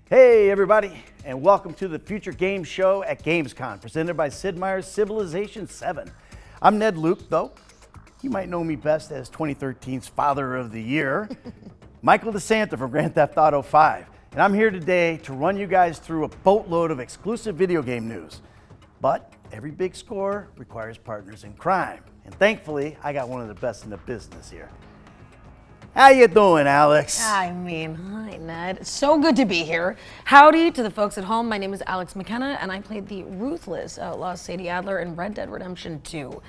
Hey everybody, and welcome to the Future Games Show at Gamescom, presented by Sid Meier's Civilization VII. I'm Ned Luke, though. You might know me best as 2013's Father of the Year, Michael DeSanta from Grand Theft Auto 5. And I'm here today to run you guys through a boatload of exclusive video game news. But every big score requires partners in crime. And thankfully, I got one of the best in the business here. How you doing, Alex? Hi, Ned. It's so good to be here. Howdy to the folks at home. My name is Alex McKenna, and I played the ruthless outlaw Sadie Adler in Red Dead Redemption 2.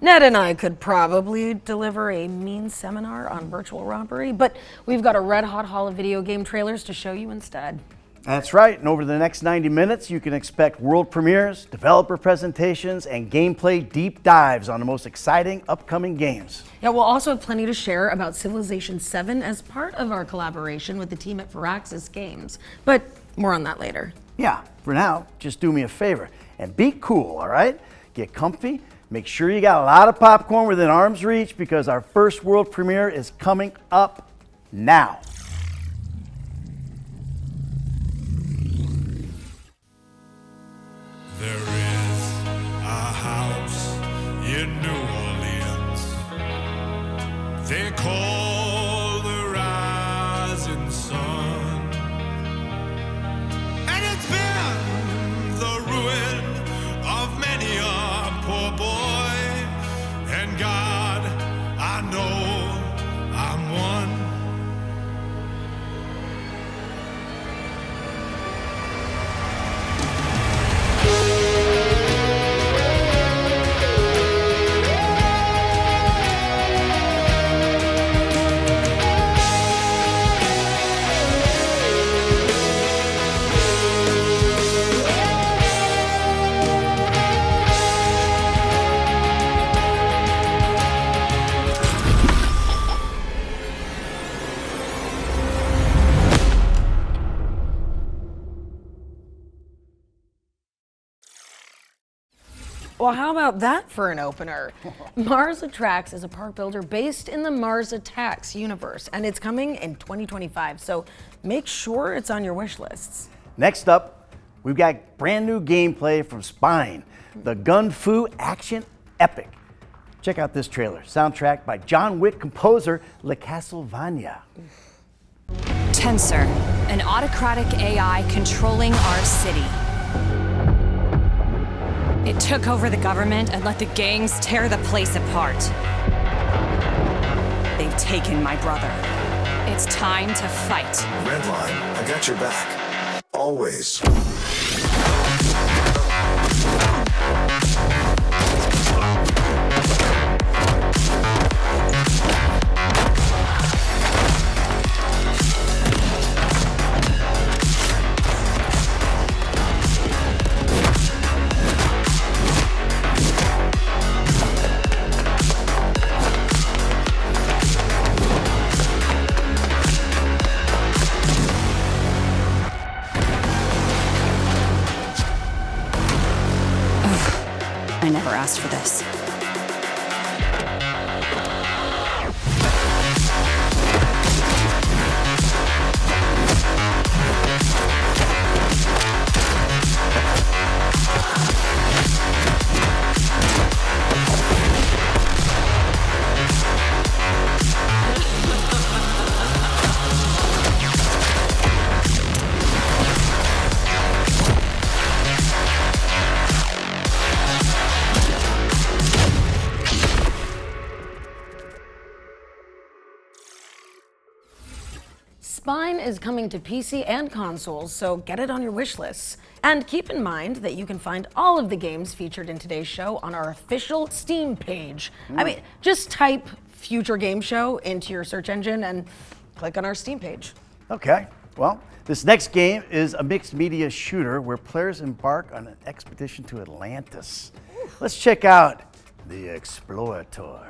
Ned and I could probably deliver a mean seminar on virtual robbery, but we've got a red-hot haul of video game trailers to show you instead. That's right, and over the next 90 minutes, you can expect world premieres, developer presentations, and gameplay deep dives on the most exciting upcoming games. Yeah, we'll also have plenty to share about Civilization VII as part of our collaboration with the team at Firaxis Games, but more on that later. Yeah, for now, just do me a favor and be cool, all right? Get comfy, make sure you got a lot of popcorn within arm's reach because our first world premiere is coming up now. There is a house in New Orleans they call the rising sun, and it's been the ruin of many a poor boy, and God, I know I'm one. Well, how about that for an opener? Mars Attracts is a park builder based in the Mars Attacks universe, and it's coming in 2025, so make sure it's on your wish lists. Next up, we've got brand new gameplay from Spine, the gun fu action epic. Check out this trailer, soundtrack by John Wick composer Le Castlevania. Tensor, an autocratic AI controlling our city. It took over the government and let the gangs tear the place apart. They've taken my brother. It's time to fight. Redline, I got your back. Always. I never asked for this. Spine is coming to PC and consoles, so get it on your wish lists. And keep in mind that you can find all of the games featured in today's show on our official Steam page. I mean, just type Future Game Show into your search engine and click on our Steam page. Okay, Well, this next game is a mixed media shooter where players embark on an expedition to Atlantis. Let's check out the Explorator.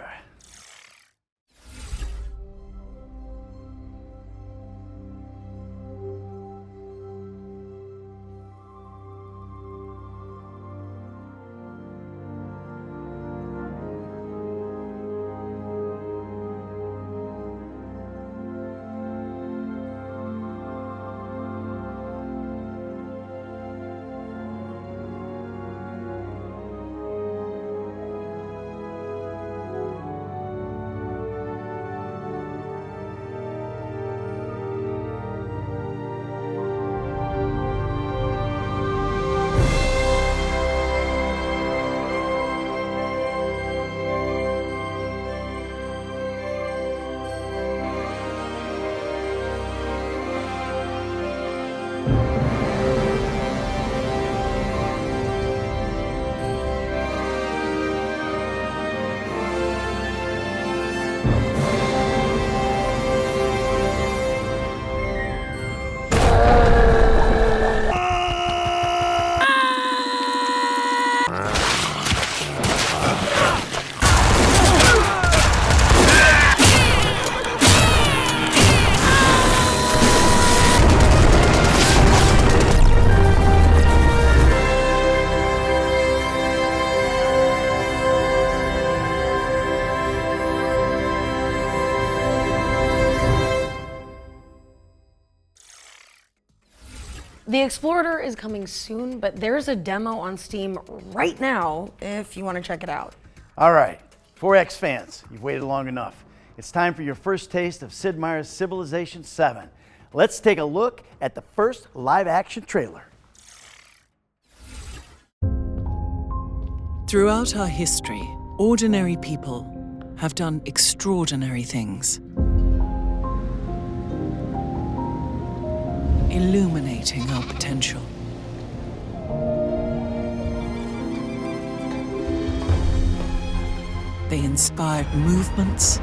The Explorator is coming soon, but there's a demo on Steam right now if you want to check it out. All right, 4X fans, you've waited long enough. It's time for your first taste of Sid Meier's Civilization VII. Let's take a look at the first live-action trailer. Throughout our history, ordinary people have done extraordinary things, illuminating our potential. They inspired movements,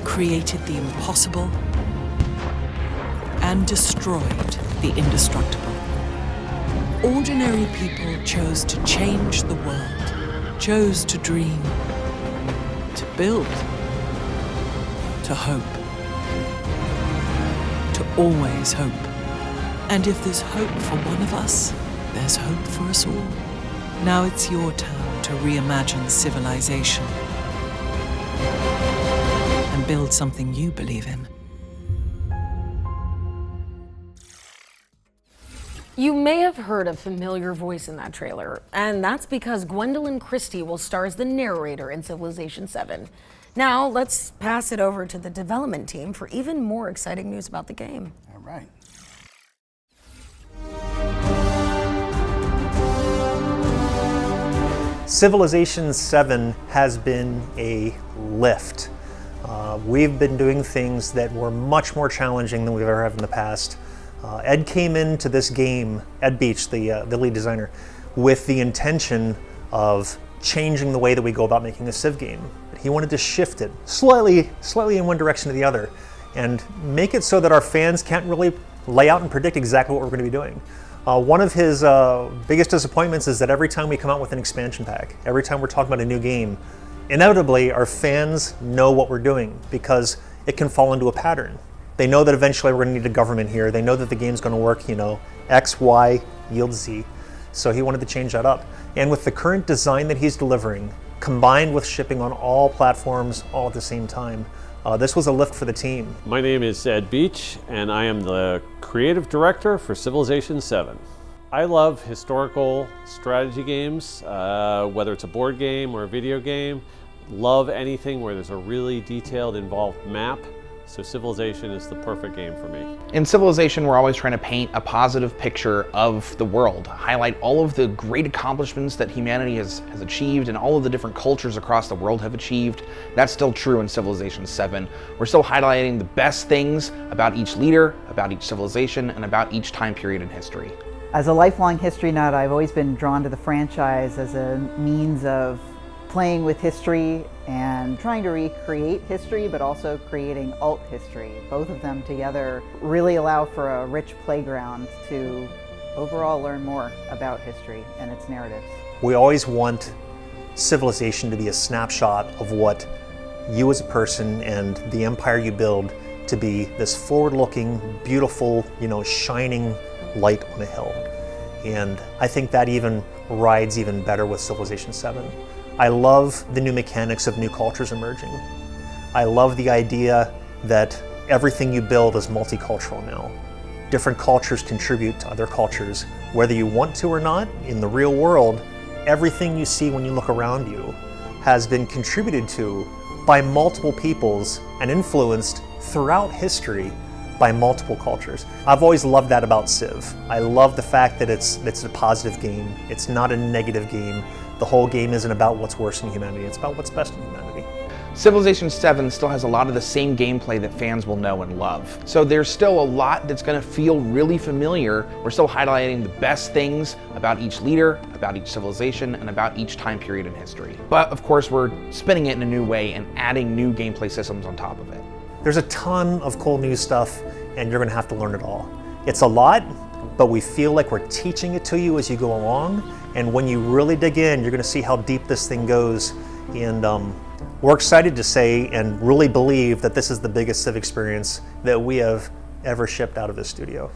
created the impossible, and destroyed the indestructible. Ordinary people chose to change the world, chose to dream, to build, to hope, to always hope. And if there's hope for one of us, there's hope for us all. Now it's your turn to reimagine civilization and build something you believe in. You may have heard a familiar voice in that trailer, and that's because Gwendolyn Christie will star as the narrator in Civilization VII. Now, let's pass it over to the development team for even more exciting news about the game. All right. Civilization VII has been a lift. We've been doing things that were much more challenging than we've ever had in the past. Ed came into this game, Ed Beach, the lead designer, with the intention of changing the way that we go about making a Civ game. He wanted to shift it slightly in one direction or the other and make it so that our fans can't really lay out and predict exactly what we're going to be doing. One of his biggest disappointments is that every time we come out with an expansion pack, every time we're talking about a new game, inevitably our fans know what we're doing because it can fall into a pattern. They know that eventually we're going to need a government here. They know that the game's going to work, X, Y, yields Z. So he wanted to change that up. And with the current design that he's delivering, combined with shipping on all platforms all at the same time, this was a lift for the team. My name is Ed Beach, and I am the creative director for Civilization VII. I love historical strategy games, whether it's a board game or a video game. Love anything where there's a really detailed, involved map. So Civilization is the perfect game for me. In Civilization, we're always trying to paint a positive picture of the world, highlight all of the great accomplishments that humanity has achieved and all of the different cultures across the world have achieved. That's still true in Civilization VII. We're still highlighting the best things about each leader, about each civilization, and about each time period in history. As a lifelong history nut, I've always been drawn to the franchise as a means of playing with history and trying to recreate history, but also creating alt history. Both of them together really allow for a rich playground to overall learn more about history and its narratives. We always want Civilization to be a snapshot of what you as a person and the empire you build to be this forward-looking, beautiful, shining light on a hill. And I think that even rides even better with Civilization VII. I love the new mechanics of new cultures emerging. I love the idea that everything you build is multicultural now. Different cultures contribute to other cultures, whether you want to or not. In the real world, everything you see when you look around you has been contributed to by multiple peoples and influenced throughout history by multiple cultures. I've always loved that about Civ. I love the fact that it's a positive game. It's not a negative game. The whole game isn't about what's worse in humanity, it's about what's best in humanity. Civilization VII still has a lot of the same gameplay that fans will know and love. So there's still a lot that's going to feel really familiar. We're still highlighting the best things about each leader, about each civilization, and about each time period in history. But of course, we're spinning it in a new way and adding new gameplay systems on top of it. There's a ton of cool new stuff, and you're going to have to learn it all. It's a lot, but we feel like we're teaching it to you as you go along, and when you really dig in, you're going to see how deep this thing goes. And we're excited to say and really believe that this is the biggest Civ experience that we have ever shipped out of this studio.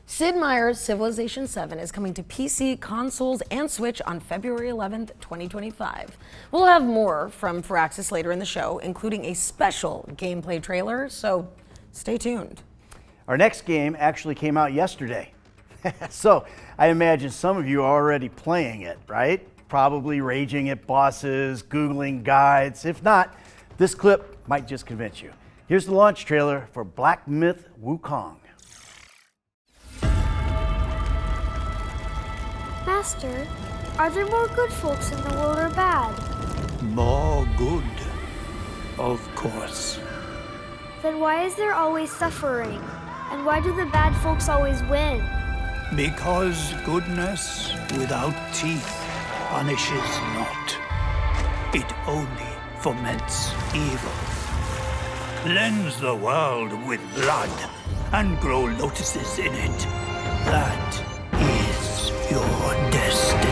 Sid Meier's Civilization VII is coming to PC, consoles, and Switch on February 11th, 2025. We'll have more from Firaxis later in the show, including a special gameplay trailer, so stay tuned. Our next game actually came out yesterday. So I imagine some of you are already playing it, right? Probably raging at bosses, Googling guides. If not, this clip might just convince you. Here's the launch trailer for Black Myth Wukong. Master, are there more good folks in the world or bad? More good, of course. Then why is there always suffering? And why do the bad folks always win? Because goodness without teeth punishes not. It only foments evil. Cleanse the world with blood and grow lotuses in it. That is your destiny.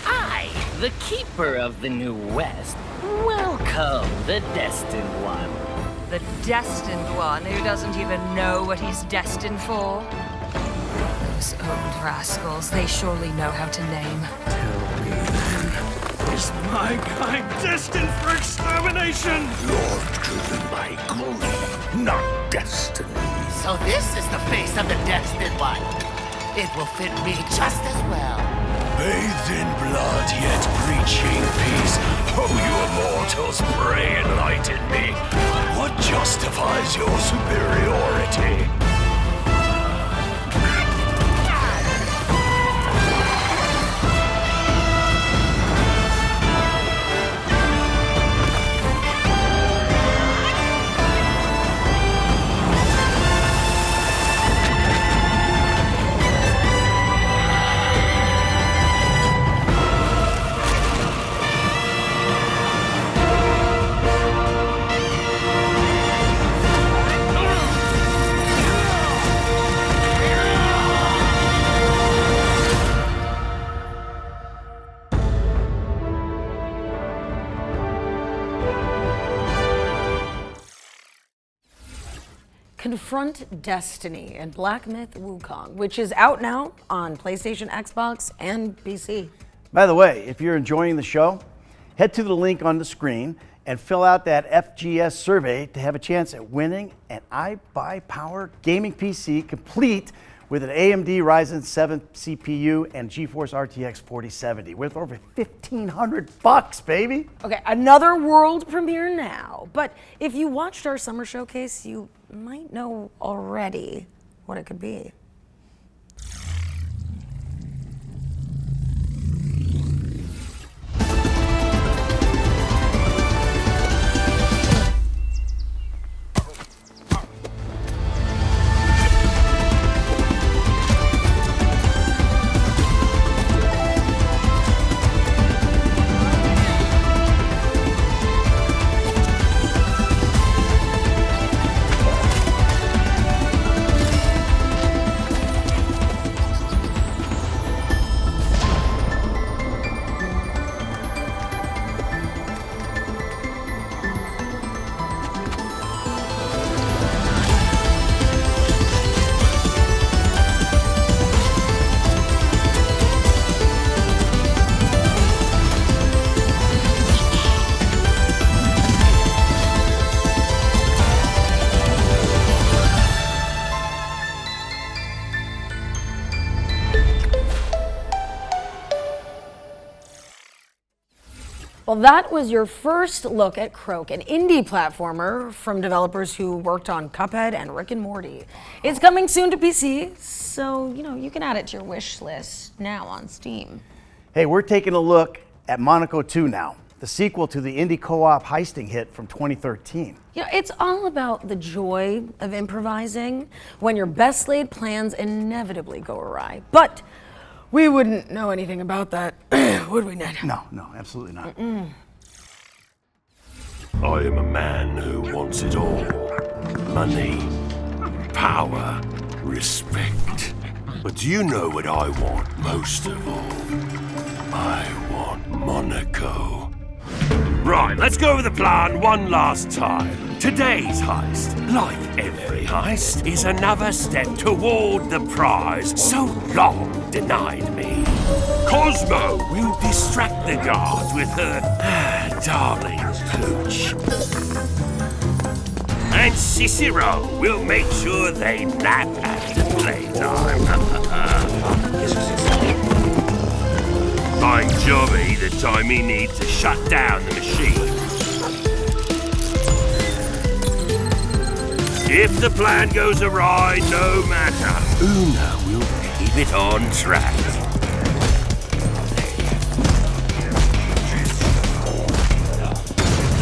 I, the keeper of the New West, welcome the Destined One. The Destined One who doesn't even know what he's destined for? Those old rascals, they surely know how to name. Tell me then, is my kind destined for extermination? You're driven by greed, not destiny. So this is the face of the Destined One. It will fit me just as well. Bathed in blood, yet preaching peace. Oh, you mortals, pray enlighten me. What justifies your superiority? Confront Destiny and Black Myth Wukong, which is out now on PlayStation, Xbox, and PC. By the way, if you're enjoying the show, head to the link on the screen and fill out that FGS survey to have a chance at winning an iBuyPower gaming PC complete with an AMD Ryzen 7 CPU and GeForce RTX 4070 worth over $1,500, baby. Okay, another world premiere now. But if you watched our summer showcase, you might know already what it could be. Well, that was your first look at Croak, an indie platformer from developers who worked on Cuphead and Rick and Morty. It's coming soon to PC, so you can add it to your wish list now on Steam. Hey, we're taking a look at Monaco 2 now, the sequel to the indie co-op heisting hit from 2013. It's all about the joy of improvising when your best laid plans inevitably go awry. But we wouldn't know anything about that, would we, Ned? No, absolutely not. I am a man who wants it all. Money, power, respect. But do you know what I want most of all? I want Monaco. Right, let's go over the plan one last time. Today's heist, like every heist, is another step toward the prize so long denied me. Cosmo will distract the guards with her darling pooch. And Cicero will make sure they nap after playtime. Find Johnny the time he needs to shut down the machine. If the plan goes awry, no matter, Una will keep it on track.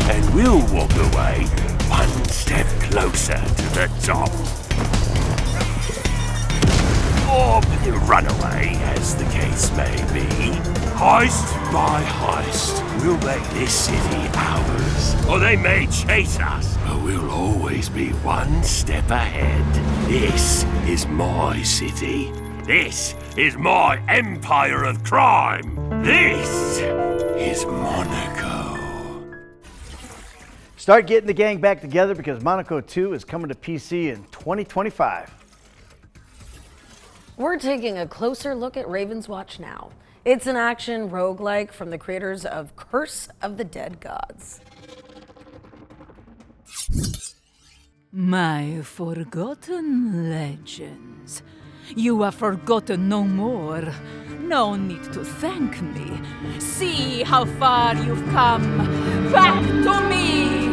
And we'll walk away one step closer to the top. Or run away, as the case may be. Heist by heist, we'll make this city ours. Or they may chase us, but we'll always be one step ahead. This is my city. This is my empire of crime. This is Monaco. Start getting the gang back together because Monaco 2 is coming to PC in 2025. We're taking a closer look at Raven's Watch now. It's an action roguelike from the creators of Curse of the Dead Gods. My forgotten legends. You are forgotten no more. No need to thank me. See how far you've come. Back to me!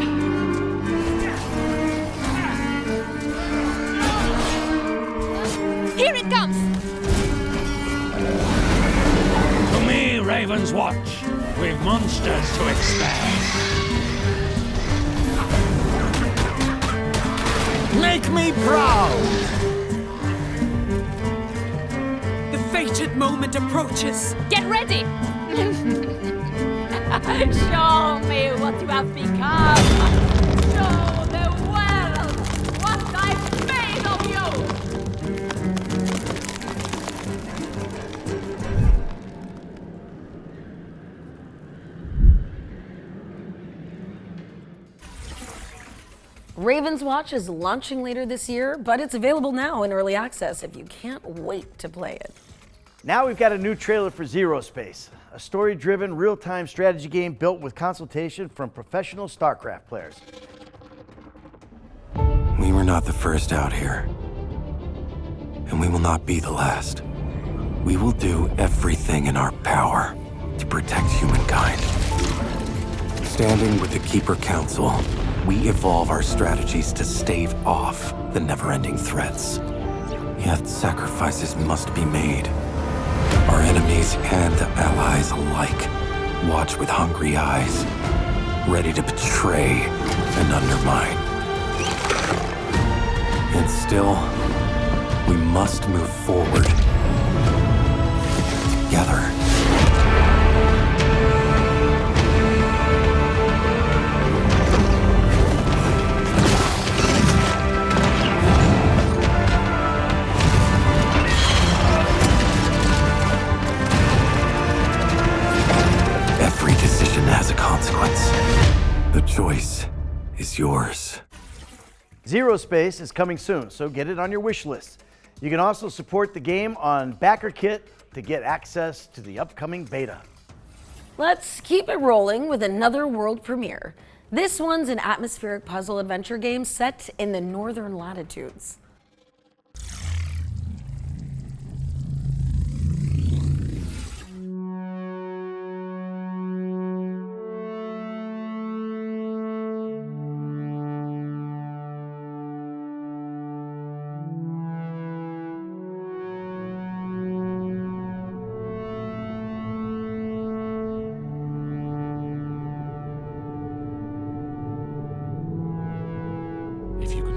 Here it comes! To me, Raven's Watch. We've monsters to expand. Make me proud! The fated moment approaches. Get ready! Show me what you have become. Show the world what I've made of you. Raven's Watch is launching later this year, but it's available now in early access if you can't wait to play it. Now we've got a new trailer for Zero Space, a story-driven, real-time strategy game built with consultation from professional StarCraft players. We were not the first out here, and we will not be the last. We will do everything in our power to protect humankind. Standing with the Keeper Council, we evolve our strategies to stave off the never-ending threats. Yet sacrifices must be made. Our enemies and allies alike watch with hungry eyes, ready to betray and undermine. And still, we must move forward together. Has a consequence. The choice is yours. Zero Space is coming soon, so get it on your wish list. You can also support the game on BackerKit to get access to the upcoming beta. Let's keep it rolling with another world premiere. This one's an atmospheric puzzle adventure game set in the northern latitudes.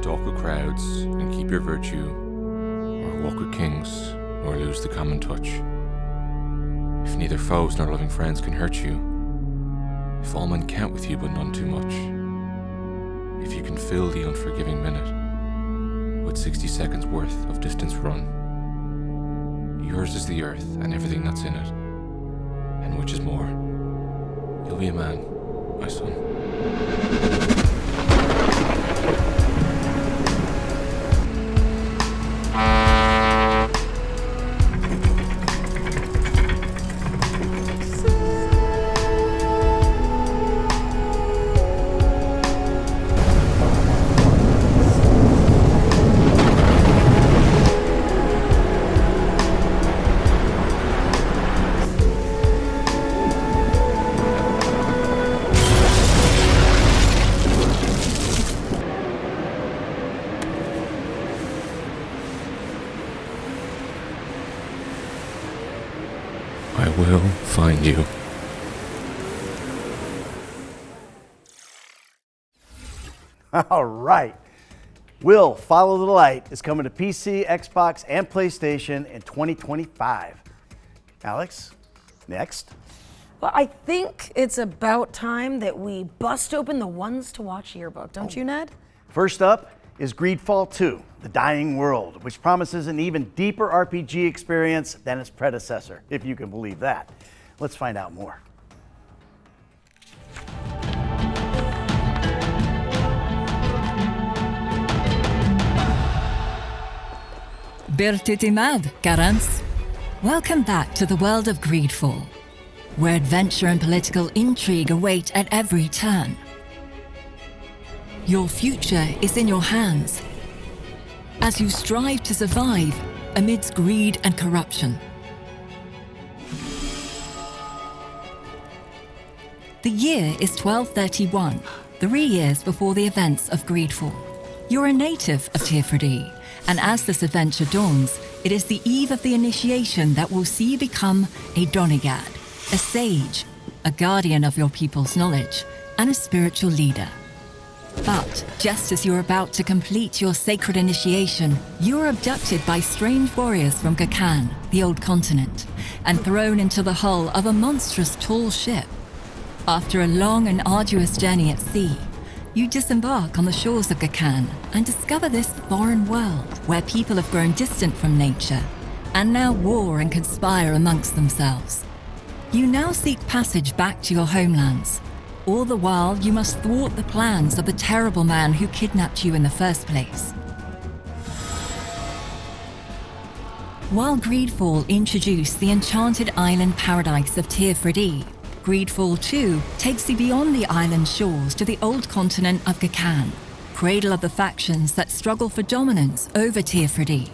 talk with crowds and keep your virtue, or walk with kings, nor lose the common touch. If neither foes nor loving friends can hurt you, if all men count with you but none too much, if you can fill the unforgiving minute with 60 seconds worth of distance run, yours is the earth and everything that's in it, and which is more, you'll be a man, my son. I will find you. All right. Will Follow the Light is coming to PC, Xbox, and PlayStation in 2025. Alex, next. Well, I think it's about time that we bust open the ones to watch yearbook, don't you, Ned? First up is Greedfall 2, The Dying World, which promises an even deeper RPG experience than its predecessor, if you can believe that. Let's find out more. Birtitimad, Garance. Welcome back to the world of Greedfall, where adventure and political intrigue await at every turn. Your future is in your hands as you strive to survive amidst greed and corruption. The year is 1231, 3 years before the events of Greedfall. You're a native of Tirfredi, and as this adventure dawns, it is the eve of the initiation that will see you become a Donegad, a sage, a guardian of your people's knowledge, and a spiritual leader. But just as you're about to complete your sacred initiation, you're abducted by strange warriors from Gakan, the old continent, and thrown into the hull of a monstrous tall ship. After a long and arduous journey at sea, you disembark on the shores of Gakan and discover this foreign world where people have grown distant from nature and now war and conspire amongst themselves. You now seek passage back to your homelands. All the while, you must thwart the plans of the terrible man who kidnapped you in the first place. While Greedfall introduced the enchanted island paradise of Tirfredi, Greedfall 2 takes you beyond the island shores to the old continent of Gakan, cradle of the factions that struggle for dominance over Tirfredi.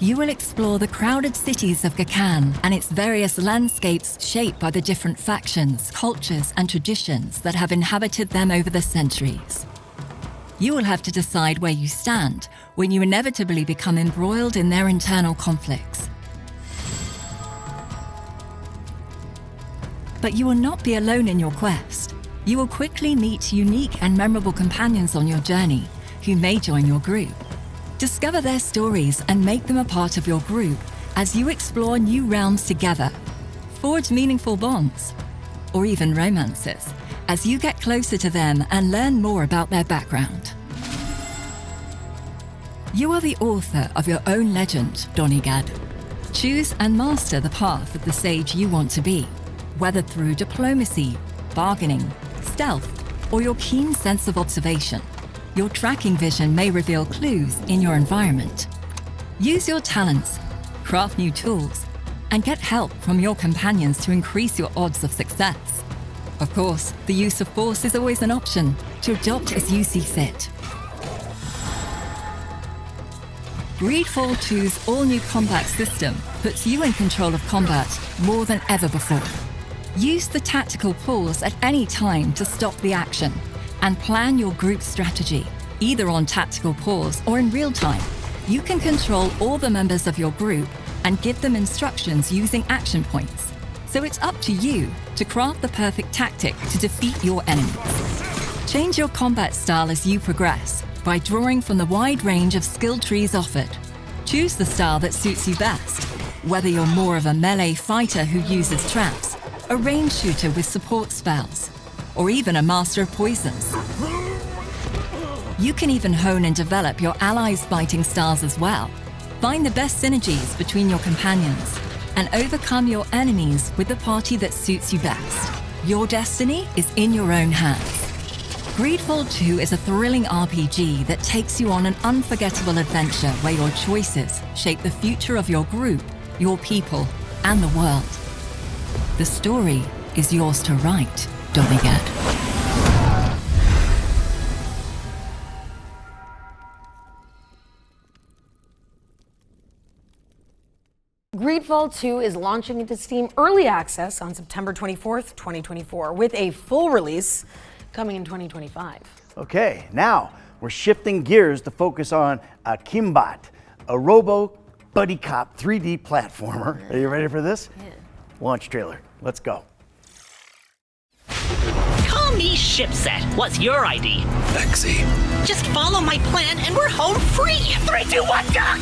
You will explore the crowded cities of Gakan and its various landscapes shaped by the different factions, cultures, and traditions that have inhabited them over the centuries. You will have to decide where you stand when you inevitably become embroiled in their internal conflicts. But you will not be alone in your quest. You will quickly meet unique and memorable companions on your journey who may join your group. Discover their stories and make them a part of your group as you explore new realms together. Forge meaningful bonds, or even romances, as you get closer to them and learn more about their background. You are the author of your own legend, Donegad. Choose and master the path of the sage you want to be, whether through diplomacy, bargaining, stealth, or your keen sense of observation. Your tracking vision may reveal clues in your environment. Use your talents, craft new tools, and get help from your companions to increase your odds of success. Of course, the use of force is always an option, to adopt as you see fit. Greedfall 2's all-new combat system puts you in control of combat more than ever before. Use the tactical pause at any time to stop the action and plan your group strategy, either on tactical pause or in real time. You can control all the members of your group and give them instructions using action points. So it's up to you to craft the perfect tactic to defeat your enemies. Change your combat style as you progress, by drawing from the wide range of skill trees offered. Choose the style that suits you best, whether you're more of a melee fighter who uses traps, a range shooter with support spells, or even a master of poisons. You can even hone and develop your allies' fighting styles as well. Find the best synergies between your companions and overcome your enemies with the party that suits you best. Your destiny is in your own hands. Greedfall 2 is a thrilling RPG that takes you on an unforgettable adventure where your choices shape the future of your group, your people, and the world. The story is yours to write, don't forget. Greedfall 2 is launching into Steam Early Access on September 24th, 2024, with a full release coming in 2025. Okay, now we're shifting gears to focus on Akimbot, a robo buddy cop 3D platformer. Are you ready for this? Yeah. Launch trailer. Let's go. Call me Shipset. What's your ID? Lexi. Just follow my plan and we're home free. 3, 2, 1, duck!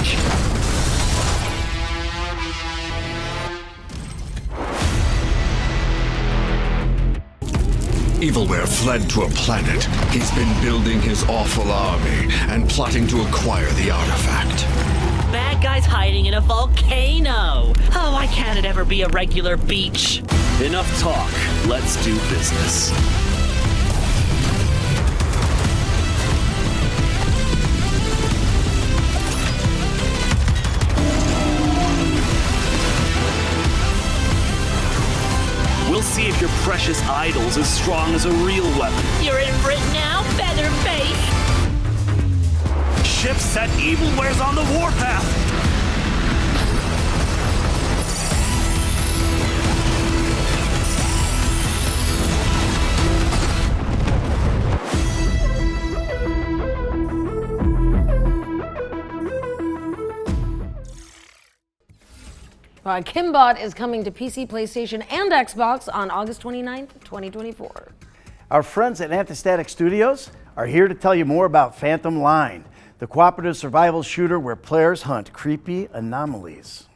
Evilware fled to a planet. He's been building his awful army and plotting to acquire the artifact. Bad guy's hiding in a volcano. Oh, why can't it ever be a regular beach? Enough talk. Let's do business. We'll see if your precious idol's as strong as a real weapon. You're in for it now, Featherface. Shipset Evilware's on the warpath. Akimbot is coming to PC, PlayStation, and Xbox on August 29th, 2024. Our friends at Antistatic Studios are here to tell you more about Phantom Line, the cooperative survival shooter where players hunt creepy anomalies.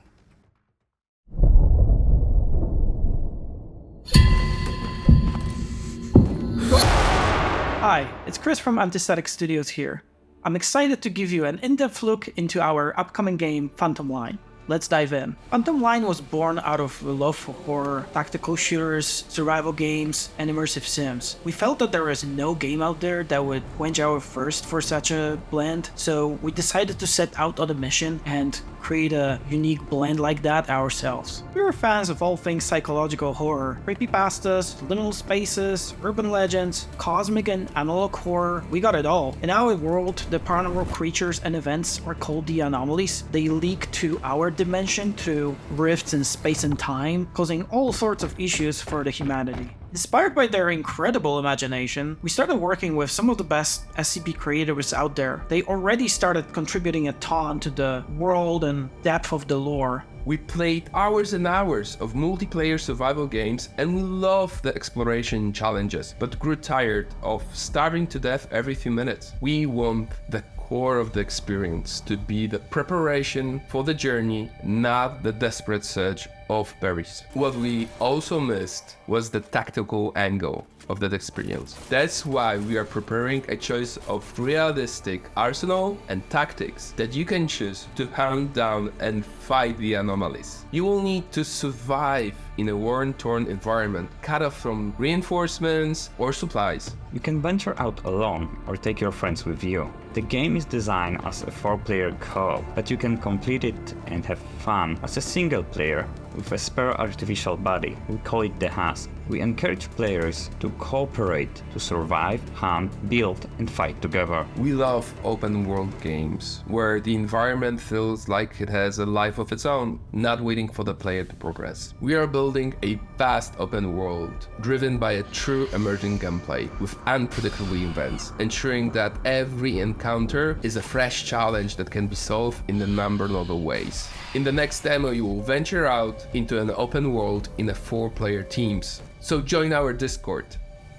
Hi, it's Chris from Antistatic Studios here. I'm excited to give you an in-depth look into our upcoming game, Phantom Line. Let's dive in. Phantom Line was born out of a love for horror, tactical shooters, survival games, and immersive sims. We felt that there was no game out there that would quench our thirst for such a blend, so we decided to set out on a mission and create a unique blend like that ourselves. We were fans of all things psychological horror, creepypastas, liminal spaces, urban legends, cosmic and analog horror, we got it all. In our world, the paranormal creatures and events are called the anomalies. They leak to our dimension through rifts in space and time, causing all sorts of issues for the humanity. Inspired by their incredible imagination, we started working with some of the best SCP creators out there. They already started contributing a ton to the world and depth of the lore. We played hours and hours of multiplayer survival games and we loved the exploration challenges, but grew tired of starving to death every few minutes. We want the core of the experience to be the preparation for the journey, not the desperate search of berries. What we also missed was the tactical angle of that experience. That's why we are preparing a choice of realistic arsenal and tactics that you can choose to hunt down and fight the anomalies. You will need to survive in a war-torn environment, cut off from reinforcements or supplies. You can venture out alone or take your friends with you. The game is designed as a 4-player co-op, but you can complete it and have fun as a single player with a spare artificial body. We call it the Husk. We encourage players to cooperate to survive, hunt, build, and fight together. We love open world games, where the environment feels like it has a life of its own, not waiting for the player to progress. We are building a vast open world, driven by a true emerging gameplay, with unpredictable events, ensuring that every encounter is a fresh challenge that can be solved in a number of other ways. In the next demo, you will venture out into an open world in a 4-player teams. So join our Discord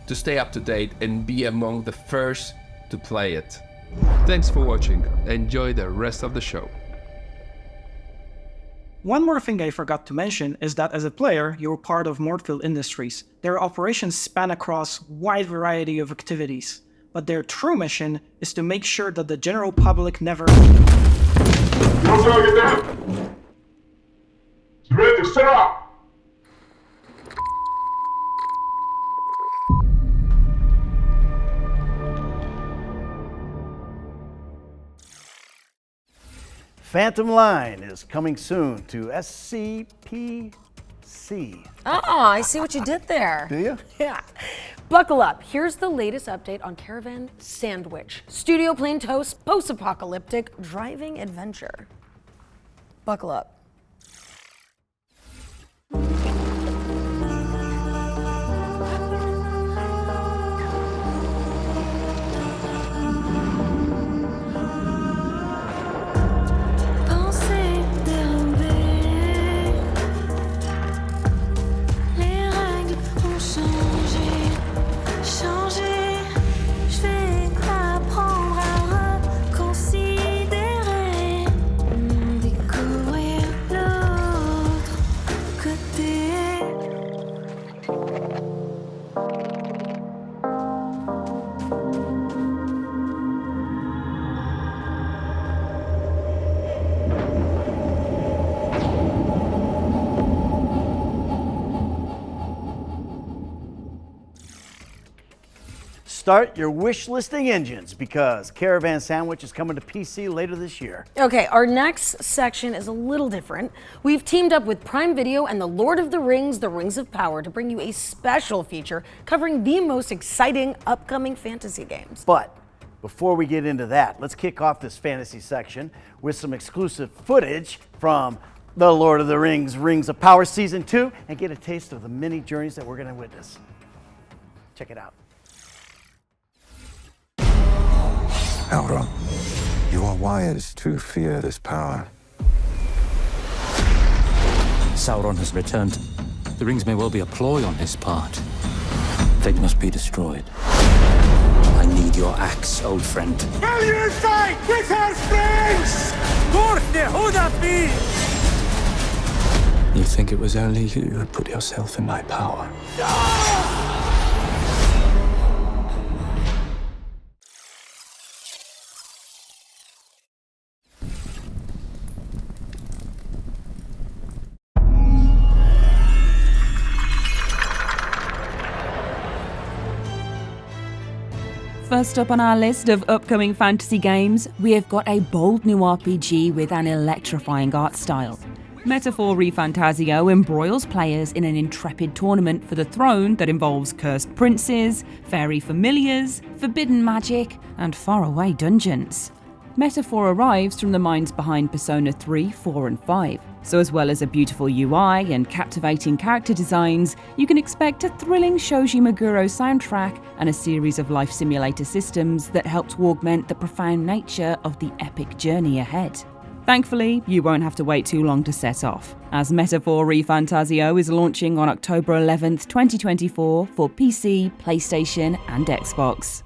to stay up to date and be among the first to play it. Thanks for watching. Enjoy the rest of the show. One more thing I forgot to mention is that as a player, you're part of Mortfield Industries. Their operations span across a wide variety of activities, but their true mission is to make sure that the general public never... Phantom Line is coming soon to SCPC. Oh, I see what you did there. Do you? Yeah. Buckle up. Here's the latest update on Caravan Sandwich. Studio Plain Toast, post-apocalyptic driving adventure. Buckle up. Start your wish listing engines because Caravan Sandwich is coming to PC later this year. Okay, our next section is a little different. We've teamed up with Prime Video and the Lord of the Rings, The Rings of Power, to bring you a special feature covering the most exciting upcoming fantasy games. But before we get into that, let's kick off this fantasy section with some exclusive footage from The Lord of the Rings, Rings of Power Season 2 and get a taste of the many journeys that we're going to witness. Check it out. Elrond, you are wise to fear this power. Sauron has returned. The rings may well be a ploy on his part. They must be destroyed. I need your axe, old friend. Will you fight with our friends? You think it was only you who put yourself in my power? First up on our list of upcoming fantasy games, we have got a bold new RPG with an electrifying art style. Metaphor ReFantazio embroils players in an intrepid tournament for the throne that involves cursed princes, fairy familiars, forbidden magic, and faraway dungeons. Metaphor arrives from the minds behind Persona 3, 4 and 5, so as well as a beautiful UI and captivating character designs, you can expect a thrilling Shoji Meguro soundtrack and a series of life simulator systems that help to augment the profound nature of the epic journey ahead. Thankfully, you won't have to wait too long to set off, as Metaphor ReFantazio is launching on October 11th, 2024 for PC, PlayStation and Xbox.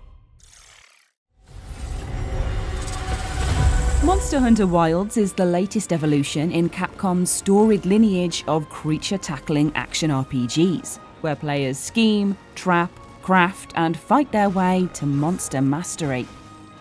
Monster Hunter Wilds is the latest evolution in Capcom's storied lineage of creature-tackling action RPGs, where players scheme, trap, craft, and fight their way to monster mastery.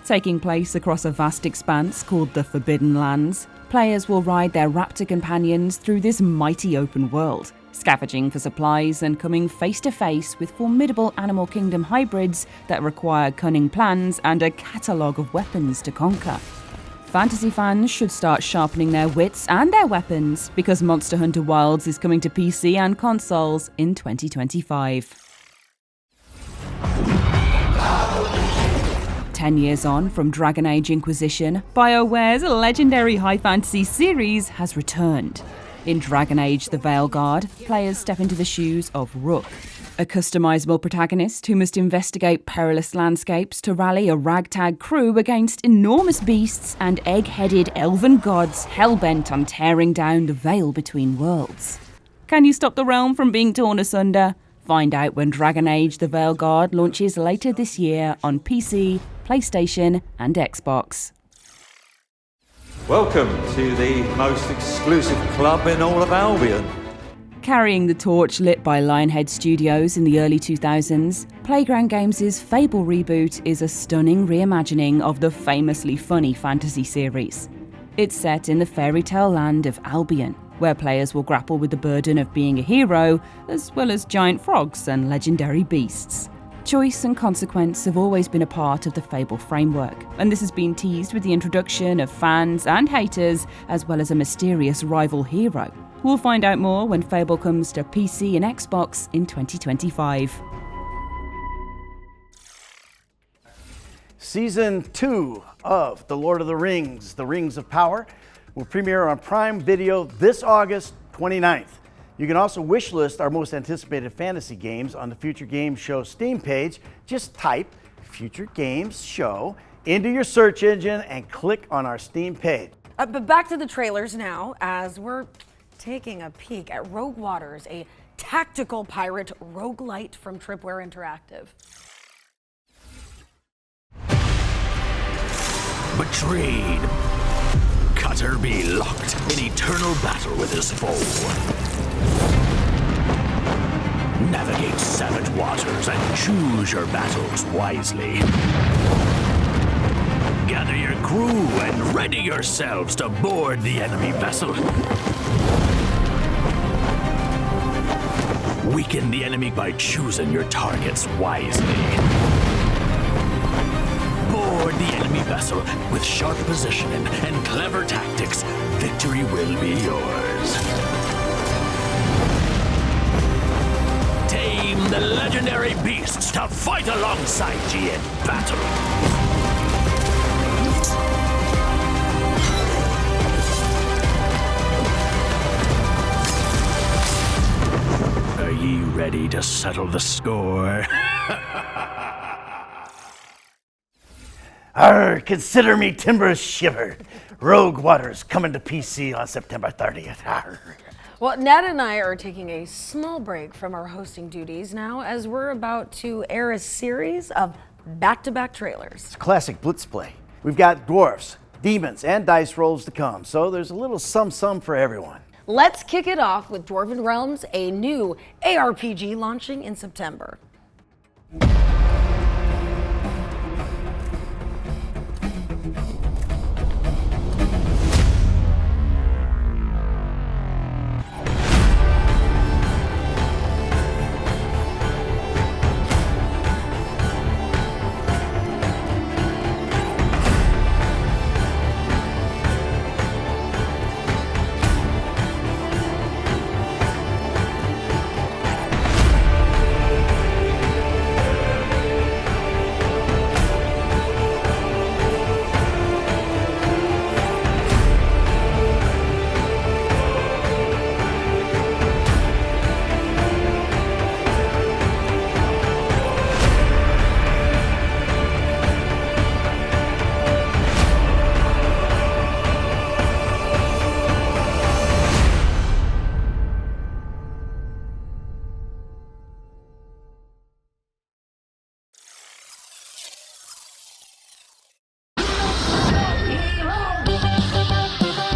Taking place across a vast expanse called the Forbidden Lands, players will ride their raptor companions through this mighty open world, scavenging for supplies and coming face-to-face with formidable Animal Kingdom hybrids that require cunning plans and a catalogue of weapons to conquer. Fantasy fans should start sharpening their wits and their weapons because Monster Hunter Wilds is coming to PC and consoles in 2025. 10 years on from Dragon Age Inquisition, BioWare's legendary high fantasy series has returned. In Dragon Age The Veilguard, players step into the shoes of Rook, a customizable protagonist who must investigate perilous landscapes to rally a ragtag crew against enormous beasts and egg-headed elven gods hell-bent on tearing down the veil between worlds. Can you stop the realm from being torn asunder? Find out when Dragon Age The Veil Guard launches later this year on PC, PlayStation, and Xbox. Welcome to the most exclusive club in all of Albion. Carrying the torch lit by Lionhead Studios in the early 2000s, Playground Games' Fable reboot is a stunning reimagining of the famously funny fantasy series. It's set in the fairy tale land of Albion, where players will grapple with the burden of being a hero, as well as giant frogs and legendary beasts. Choice and consequence have always been a part of the Fable framework, and this has been teased with the introduction of fans and haters, as well as a mysterious rival hero. We'll find out more when Fable comes to PC and Xbox in 2025. Season 2 of The Lord of the Rings, The Rings of Power, will premiere on Prime Video this August 29th. You can also wishlist our most anticipated fantasy games on the Future Games Show Steam page. Just type Future Games Show into your search engine and click on our Steam page. But back to the trailers now, as we're taking a peek at Rogue Waters, a tactical pirate roguelite from Tripwire Interactive. Betrayed. Cutter be locked in eternal battle with his foe. Navigate savage waters and choose your battles wisely. Gather your crew and ready yourselves to board the enemy vessel. Weaken the enemy by choosing your targets wisely. Board the enemy vessel with sharp positioning and clever tactics. Victory will be yours. Tame the legendary beasts to fight alongside ye in battle. Are ye ready to settle the score? Arr, consider me timber shivered. Rogue Waters coming to PC on September 30th. Arr. Well, Ned and I are taking a small break from our hosting duties now, as we're about to air a series of back-to-back trailers. It's a classic blitz play. We've got dwarfs, demons, and dice rolls to come, so there's a little sum for everyone. Let's kick it off with Dwarven Realms, a new ARPG launching in September.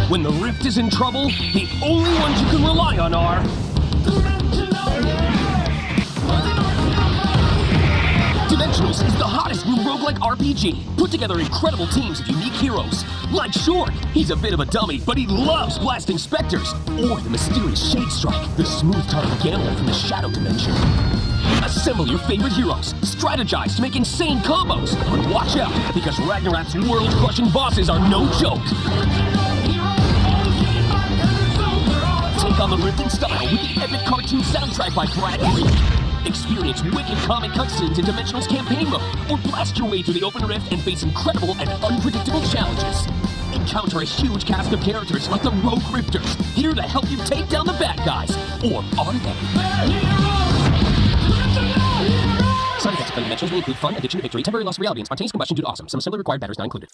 When the Rift is in trouble, the only ones you can rely on are... Dimensionals is the hottest new roguelike RPG. Put together incredible teams of unique heroes. Like Short, he's a bit of a dummy, but he loves blasting specters. Or the mysterious Shade Strike, the smooth-tongued gambler from the Shadow Dimension. Assemble your favorite heroes, strategize to make insane combos. But watch out, because Ragnarok's world-crushing bosses are no joke. Take on the Rift in style with the epic cartoon soundtrack by Brad Green. Experience wicked comic cutscenes in Dimensional's campaign mode, or blast your way through the open rift and face incredible and unpredictable challenges. Encounter a huge cast of characters like the Rogue Rifters, here to help you take down the bad guys. Or are they? Side effects of Dimensionals will include fun, addiction to victory, temporary loss of reality, and spontaneous combustion due to awesome. Some assembly required batteries not included.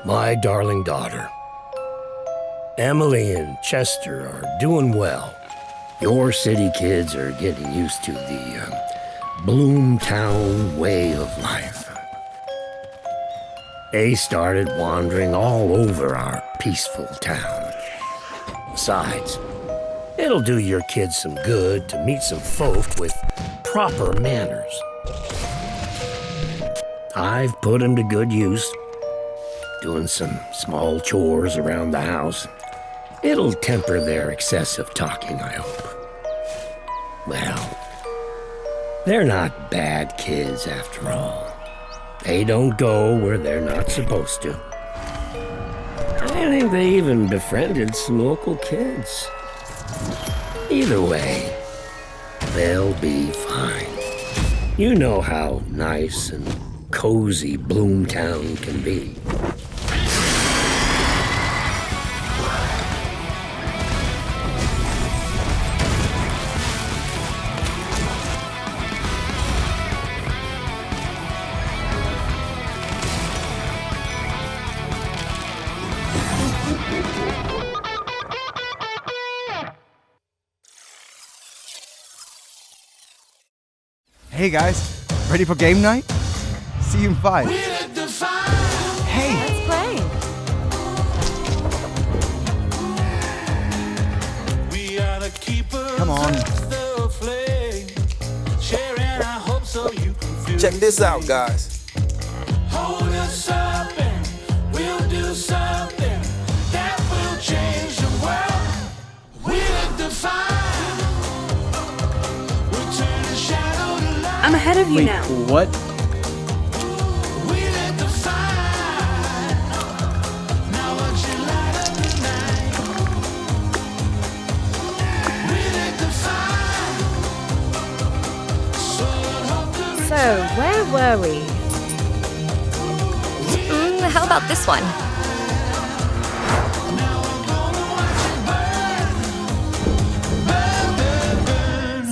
My darling daughter. Emily and Chester are doing well. Your city kids are getting used to the Bloomtown way of life. They started wandering all over our peaceful town. Besides, it'll do your kids some good to meet some folk with proper manners. I've put them to good use, doing some small chores around the house. It'll temper their excessive talking, I hope. Well, they're not bad kids after all. They don't go where they're not supposed to. I think they even befriended some local kids. Either way, they'll be fine. You know how nice and cozy Bloomtown can be. Hey guys, ready for game night? See you in 5. Hey! Let's play. Come on. Check this out, guys. Hold us up and we'll do something that will change the world. We'll define. We'll turn the shadow to light. I'm ahead of you Wait, now. what? We'll define. Now watch you light up the night. We'll define. So, where were we? How about this one?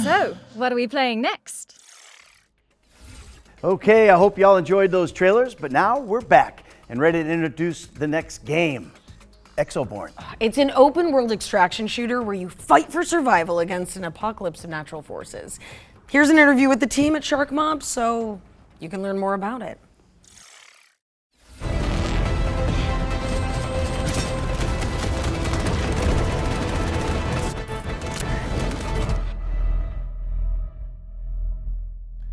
So, what are we playing next? Okay, I hope y'all enjoyed those trailers, but now we're back and ready to introduce the next game, Exoborne. It's an open world extraction shooter where you fight for survival against an apocalypse of natural forces. Here's an interview with the team at Shark Mob so you can learn more about it.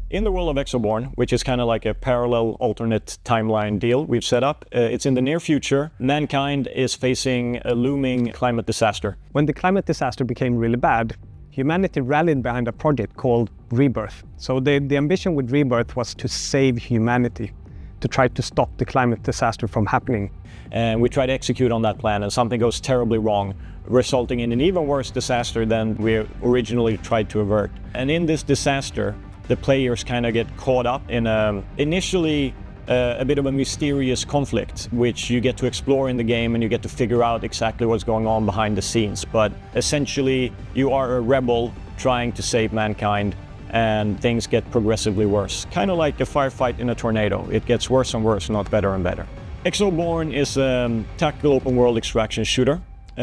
In the world of Exoborne, which is kind of like a parallel alternate timeline deal we've set up, it's in the near future. Mankind is facing a looming climate disaster. When the climate disaster became really bad, humanity rallied behind a project called Rebirth. So the ambition with Rebirth was to save humanity, to try to stop the climate disaster from happening. And we try to execute on that plan, and something goes terribly wrong, resulting in an even worse disaster than we originally tried to avert. And in this disaster, the players kind of get caught up in initially a bit of a mysterious conflict, which you get to explore in the game and you get to figure out exactly what's going on behind the scenes. But essentially, you are a rebel trying to save mankind, and things get progressively worse. Kind of like a firefight in a tornado. It gets worse and worse, not better and better. Exoborne is a tactical open world extraction shooter.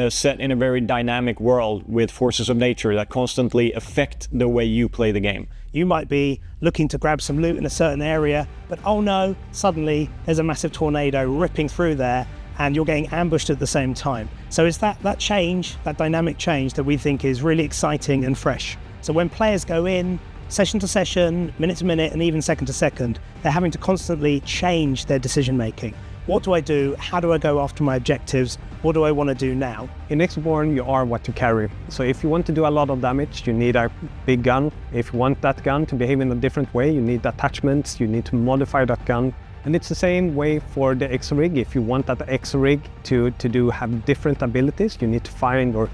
Set in a very dynamic world with forces of nature that constantly affect the way you play the game. You might be looking to grab some loot in a certain area, but oh no, suddenly there's a massive tornado ripping through there and you're getting ambushed at the same time. So it's that change, that dynamic change that we think is really exciting and fresh. So when players go in, session to session, minute to minute, and even second to second, they're having to constantly change their decision making. What do I do? How do I go after my objectives? What do I want to do now? In Exoborne, you are what you carry. So if you want to do a lot of damage, you need a big gun. If you want that gun to behave in a different way, you need attachments, you need to modify that gun. And it's the same way for the Exorig. If you want that Exorig to have different abilities, you need to find or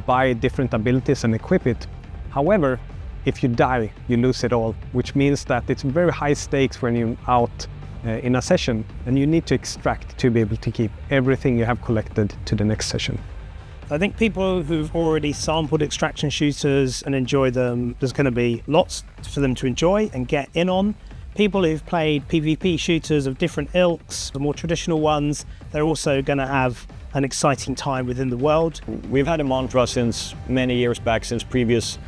buy different abilities and equip it. However, if you die, you lose it all, which means that it's very high stakes when you're out in a session, and you need to extract to be able to keep everything you have collected to the next session. I think people who've already sampled extraction shooters and enjoy them, there's going to be lots for them to enjoy and get in on. people who've played PvP shooters of different ilks, the more traditional ones, they're also going to have an exciting time within the world. We've had a mantra since many years back, since previous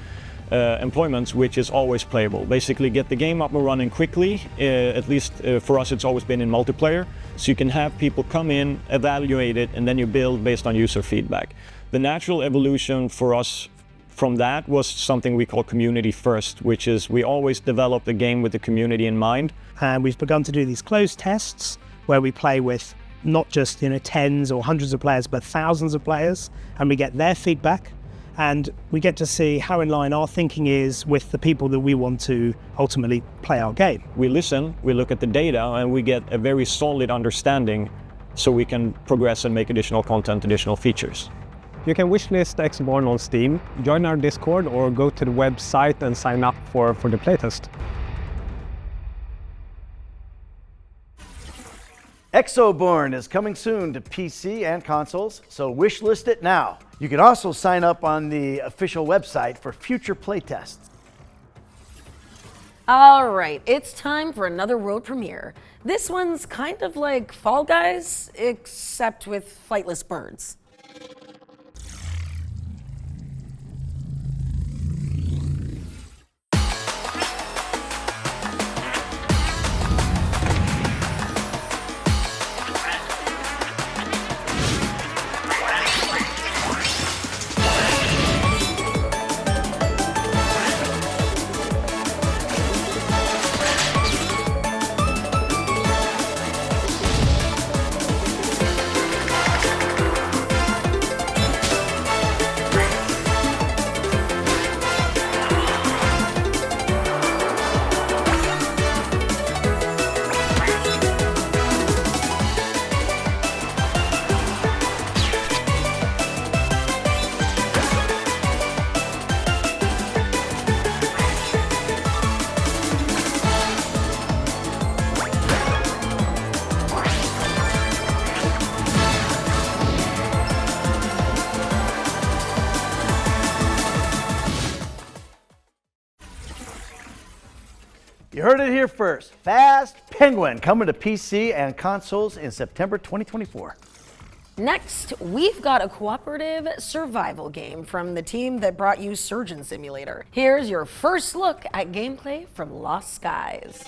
employments, which is always playable. Basically get the game up and running quickly, at least for us it's always been in multiplayer, so you can have people come in, evaluate it, and then you build based on user feedback. The natural evolution for us from that was something we call community first, which is we always develop the game with the community in mind. And we've begun to do these closed tests where we play with not just tens or hundreds of players, but thousands of players, and we get their feedback, and we get to see how in line our thinking is with the people that we want to ultimately play our game. We listen, we look at the data, and we get a very solid understanding so we can progress and make additional content, additional features. You can wishlist Exoborne on Steam, join our Discord, or go to the website and sign up for the playtest. Exoborne is coming soon to PC and consoles, so wishlist it now. You can also sign up on the official website for future playtests. All right, it's time for another world premiere. This one's kind of like Fall Guys, except with flightless birds. You heard it here first. Fast Penguin coming to PC and consoles in September 2024. Next, we've got a cooperative survival game from the team that brought you Surgeon Simulator. Here's your first look at gameplay from Lost Skies.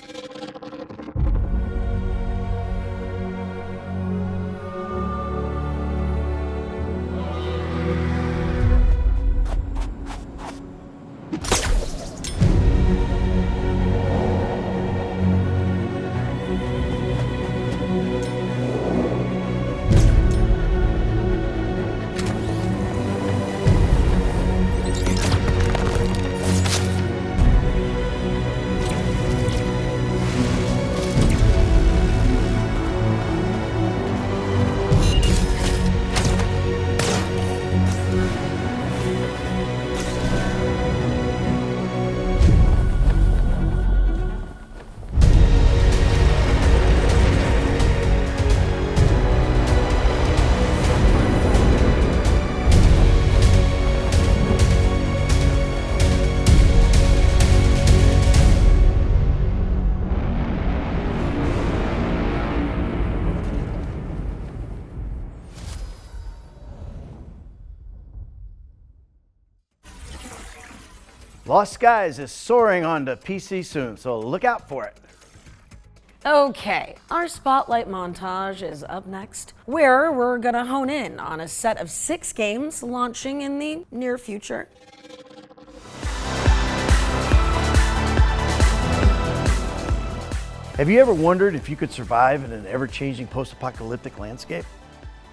Lost Skies is soaring onto PC soon, so look out for it. Okay, our spotlight montage is up next, where we're gonna hone in on a set of 6 games launching in the near future. Have you ever wondered if you could survive in an ever-changing post-apocalyptic landscape?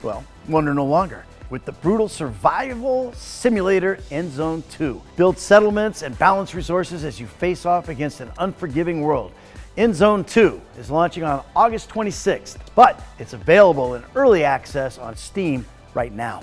Well, wonder no longer. With the brutal survival simulator Endzone 2. Build settlements and balance resources as you face off against an unforgiving world. Endzone 2 is launching on August 26th, but it's available in early access on Steam right now.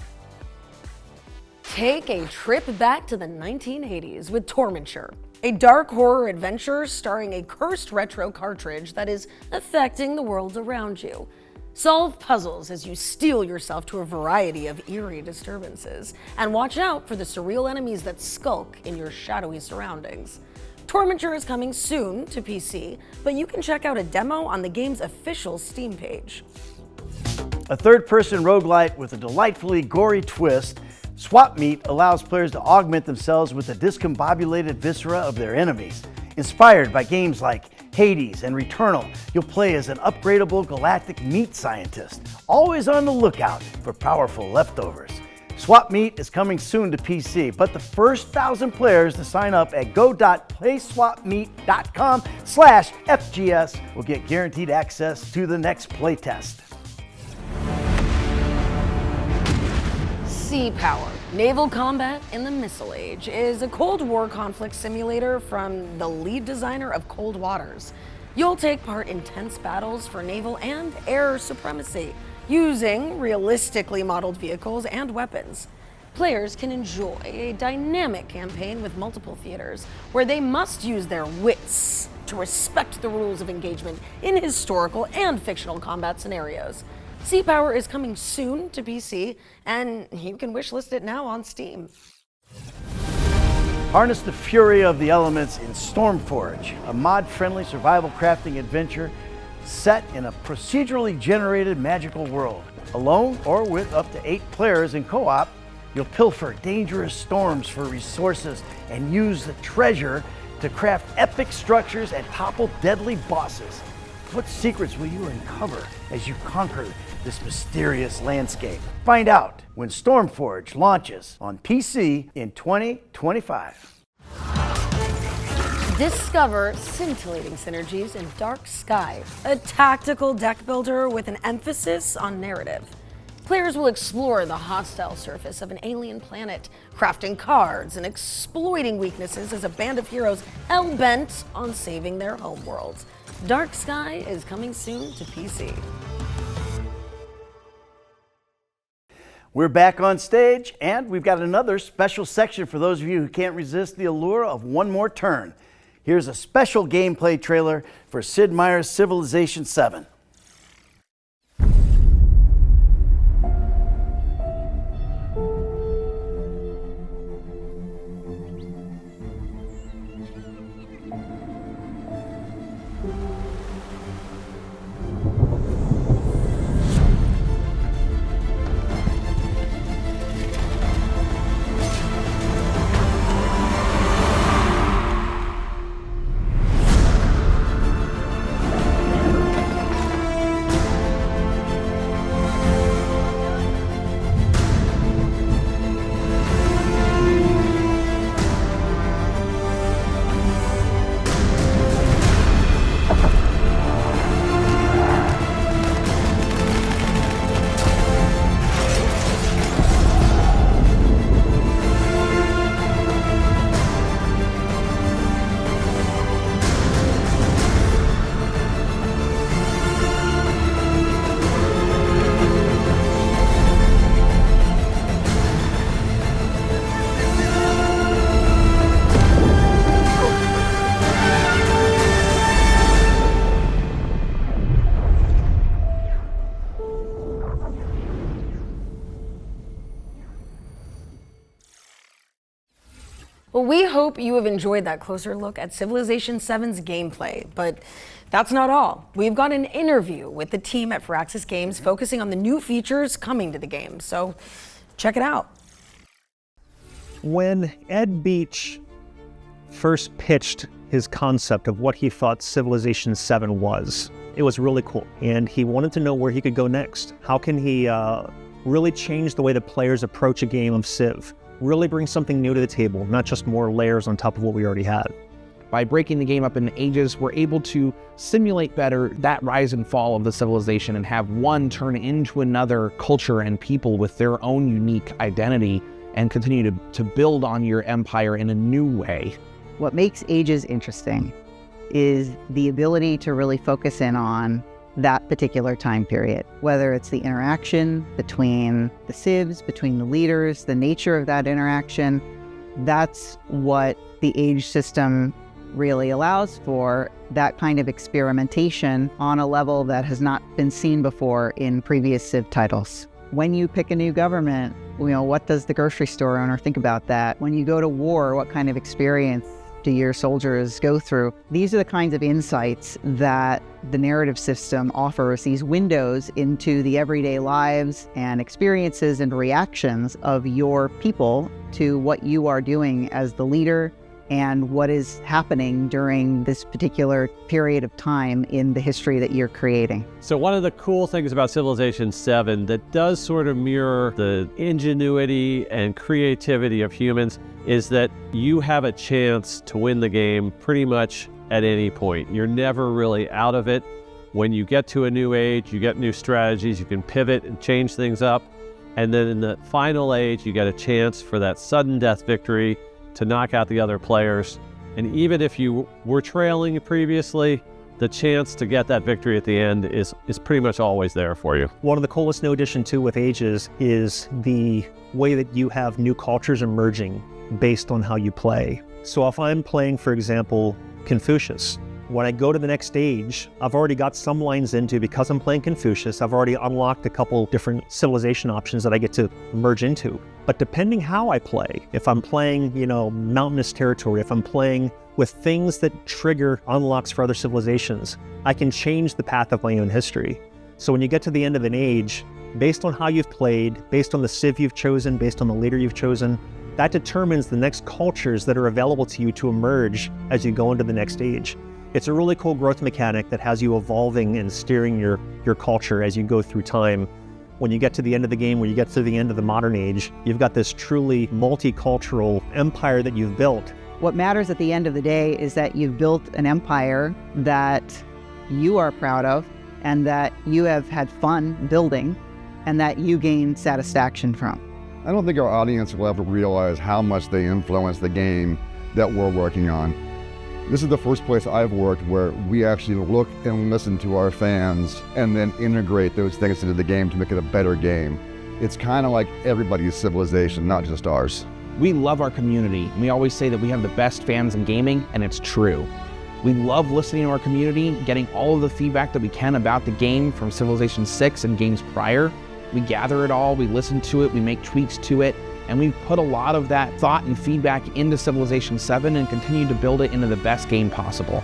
Take a trip back to the 1980s with Tormenture, a dark horror adventure starring a cursed retro cartridge that is affecting the world around you. Solve puzzles as you steel yourself to a variety of eerie disturbances, and watch out for the surreal enemies that skulk in your shadowy surroundings. Tormenture is coming soon to PC, but you can check out a demo on the game's official Steam page. A third-person roguelite with a delightfully gory twist, Swap Meet allows players to augment themselves with the discombobulated viscera of their enemies. Inspired by games like Hades and Returnal, you'll play as an upgradable galactic meat scientist, always on the lookout for powerful leftovers. Swap Meet is coming soon to PC, but the first 1,000 players to sign up at go.playswapmeet.com/FGS will get guaranteed access to the next playtest. Sea Power, Naval Combat in the Missile Age, is a Cold War conflict simulator from the lead designer of Cold Waters. You'll take part in tense battles for naval and air supremacy, using realistically modeled vehicles and weapons. Players can enjoy a dynamic campaign with multiple theaters, where they must use their wits to respect the rules of engagement in historical and fictional combat scenarios. Sea Power is coming soon to PC, and you can wishlist it now on Steam. Harness the fury of the elements in Stormforge, a mod-friendly survival crafting adventure set in a procedurally generated magical world. Alone or with up to 8 players in co-op, you'll pilfer dangerous storms for resources and use the treasure to craft epic structures and topple deadly bosses. What secrets will you uncover as you conquer this mysterious landscape? Find out when Stormforge launches on PC in 2025. Discover scintillating synergies in Dark Sky, a tactical deck builder with an emphasis on narrative. Players will explore the hostile surface of an alien planet, crafting cards and exploiting weaknesses as a band of heroes hell-bent on saving their homeworlds. Dark Sky is coming soon to PC. We're back on stage, and we've got another special section for those of you who can't resist the allure of one more turn. Here's a special gameplay trailer for Sid Meier's Civilization VII. Well, we hope you have enjoyed that closer look at Civilization VII's gameplay, but that's not all. We've got an interview with the team at Firaxis Games focusing on the new features coming to the game, so check it out. When Ed Beach first pitched his concept of what he thought Civilization VII was, it was really cool, and he wanted to know where he could go next. How can he really change the way that players approach a game of Civ? Really bring something new to the table, not just more layers on top of what we already had. By breaking the game up into ages, we're able to simulate better that rise and fall of the civilization and have one turn into another culture and people with their own unique identity and continue to build on your empire in a new way. What makes ages interesting is the ability to really focus in on that particular time period, whether it's the interaction between the civs, between the leaders, the nature of that interaction. That's what the age system really allows for, that kind of experimentation on a level that has not been seen before in previous Civ titles. When you pick a new government, what does the grocery store owner think about that? When you go to war, what kind of experience do your soldiers go through? These are the kinds of insights that the narrative system offers, these windows into the everyday lives and experiences and reactions of your people to what you are doing as the leader and what is happening during this particular period of time in the history that you're creating. So one of the cool things about Civilization VII that does sort of mirror the ingenuity and creativity of humans is that you have a chance to win the game pretty much at any point. You're never really out of it. When you get to a new age, you get new strategies, you can pivot and change things up. And then in the final age, you get a chance for that sudden death victory to knock out the other players. And even if you were trailing previously, the chance to get that victory at the end is pretty much always there for you. One of the coolest new addition too with Ages is the way that you have new cultures emerging based on how you play. So if I'm playing, for example, Confucius, when I go to the next stage, I've already got some lines into, because I'm playing Confucius, I've already unlocked a couple different civilization options that I get to merge into. But depending how I play, if I'm playing, mountainous territory, if I'm playing with things that trigger unlocks for other civilizations, I can change the path of my own history. So when you get to the end of an age, based on how you've played, based on the civ you've chosen, based on the leader you've chosen, that determines the next cultures that are available to you to emerge as you go into the next age. It's a really cool growth mechanic that has you evolving and steering your culture as you go through time. When you get to the end of the game, when you get to the end of the modern age, you've got this truly multicultural empire that you've built. What matters at the end of the day is that you've built an empire that you are proud of and that you have had fun building and that you gain satisfaction from. I don't think our audience will ever realize how much they influence the game that we're working on. This is the first place I've worked where we actually look and listen to our fans and then integrate those things into the game to make it a better game. It's kind of like everybody's Civilization, not just ours. We love our community. We always say that we have the best fans in gaming, and it's true. We love listening to our community, getting all of the feedback that we can about the game from Civilization VI and games prior. We gather it all, we listen to it, we make tweaks to it, and we've put a lot of that thought and feedback into Civilization VII and continue to build it into the best game possible.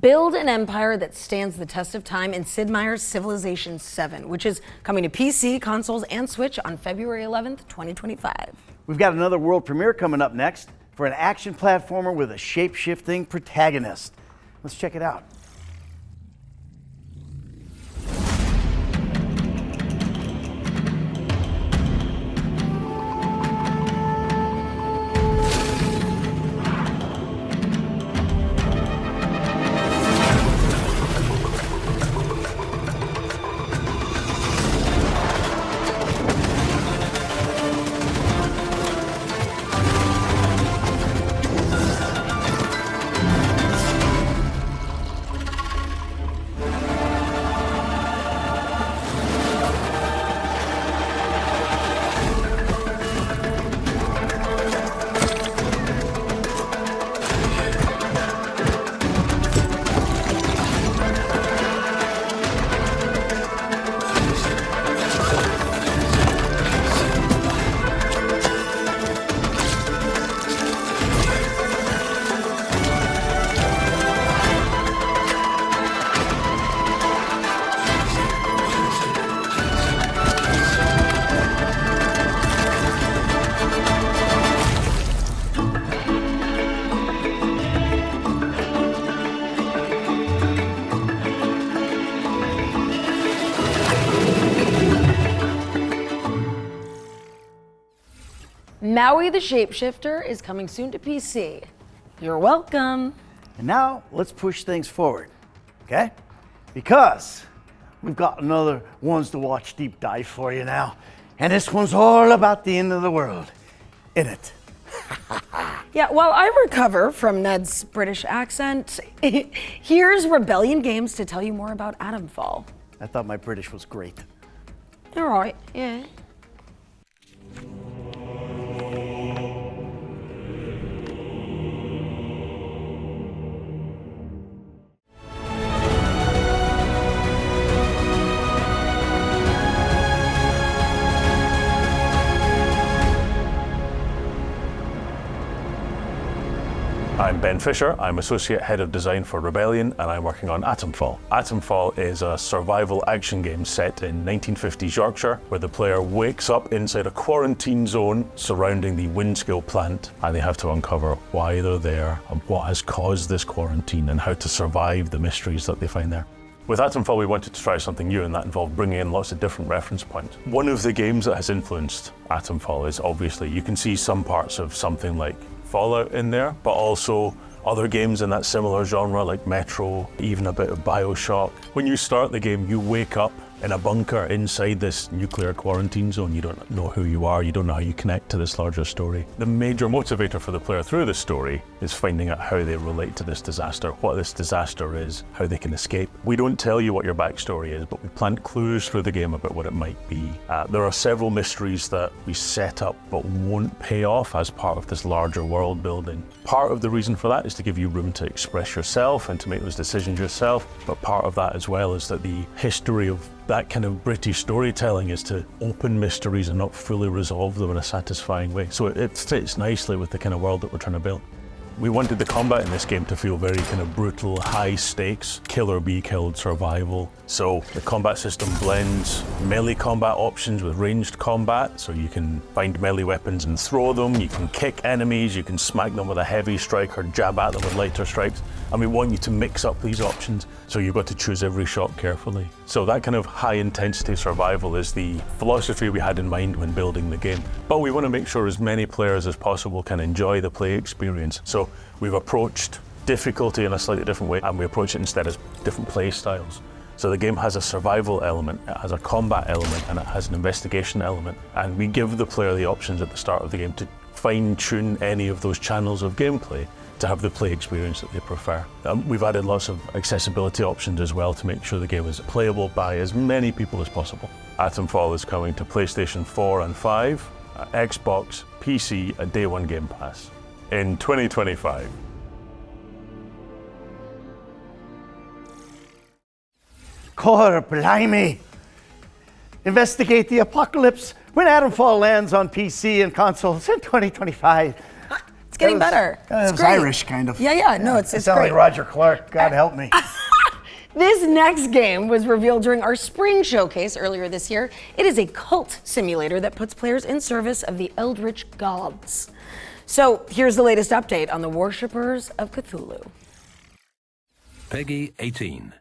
Build an empire that stands the test of time in Sid Meier's Civilization VII, which is coming to PC, consoles, and Switch on February 11th, 2025. We've got another world premiere coming up next for an action platformer with a shape-shifting protagonist. Let's check it out. Maui the Shapeshifter is coming soon to PC. You're welcome. And now let's push things forward, okay? Because we've got another Ones to Watch deep dive for you now. And this one's all about the end of the world, in it. Yeah, while I recover from Ned's British accent, here's Rebellion Games to tell you more about Atomfall. I thought my British was great. All right, yeah. I'm Ben Fisher, I'm Associate Head of Design for Rebellion, and I'm working on Atomfall. Atomfall is a survival action game set in 1950s Yorkshire, where the player wakes up inside a quarantine zone surrounding the Windskill plant, and they have to uncover why they're there, and what has caused this quarantine, and how to survive the mysteries that they find there. With Atomfall, we wanted to try something new, and that involved bringing in lots of different reference points. One of the games that has influenced Atomfall is obviously, you can see some parts of something like Fallout in there, but also other games in that similar genre like Metro, even a bit of BioShock. When you start the game, you wake up in a bunker inside this nuclear quarantine zone. You don't know who you are, you don't know how you connect to this larger story. The major motivator for the player through the story is finding out how they relate to this disaster, what this disaster is, how they can escape. We don't tell you what your backstory is, but we plant clues through the game about what it might be. There are several mysteries that we set up but won't pay off as part of this larger world building. Part of the reason for that is to give you room to express yourself and to make those decisions yourself, but part of that as well is that the history of that kind of British storytelling is to open mysteries and not fully resolve them in a satisfying way. So it fits nicely with the kind of world that we're trying to build. We wanted the combat in this game to feel very kind of brutal, high stakes, kill or be killed survival. So the combat system blends melee combat options with ranged combat, so you can find melee weapons and throw them, you can kick enemies, you can smack them with a heavy strike or jab at them with lighter strikes. And we want you to mix up these options, so you've got to choose every shot carefully. So that kind of high intensity survival is the philosophy we had in mind when building the game. But we want to make sure as many players as possible can enjoy the play experience. So we've approached difficulty in a slightly different way, and we approach it instead as different play styles. So the game has a survival element, it has a combat element, and it has an investigation element. And we give the player the options at the start of the game to fine-tune any of those channels of gameplay to have the play experience that they prefer. We've added lots of accessibility options as well to make sure the game is playable by as many people as possible. Atomfall is coming to PlayStation 4 and 5, Xbox, PC, a Day 1 Game Pass in 2025. Core blimey! Investigate the apocalypse when Atomfall lands on PC and consoles in 2025. It's getting better. It's great. Irish, kind of. Yeah, no, it's sound great. like Roger Clark. God help me. This next game was revealed during our spring showcase earlier this year. It is a cult simulator that puts players in service of the Eldritch Gods. So here's the latest update on the Worshippers of Cthulhu. Peggy 18.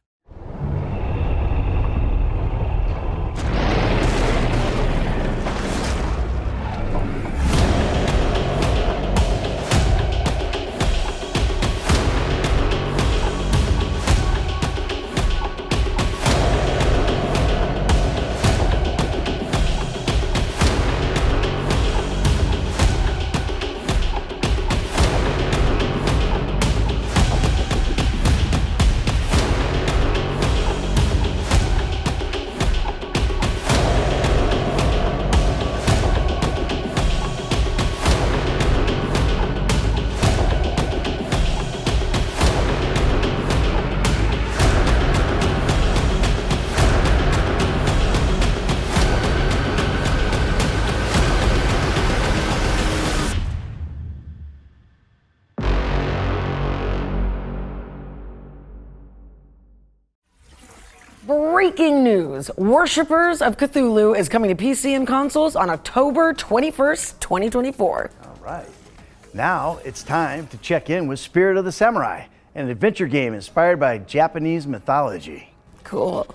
Breaking news, Worshippers of Cthulhu is coming to PC and consoles on October 21st, 2024. All right. Now it's time to check in with Spirit of the Samurai, an adventure game inspired by Japanese mythology. Cool.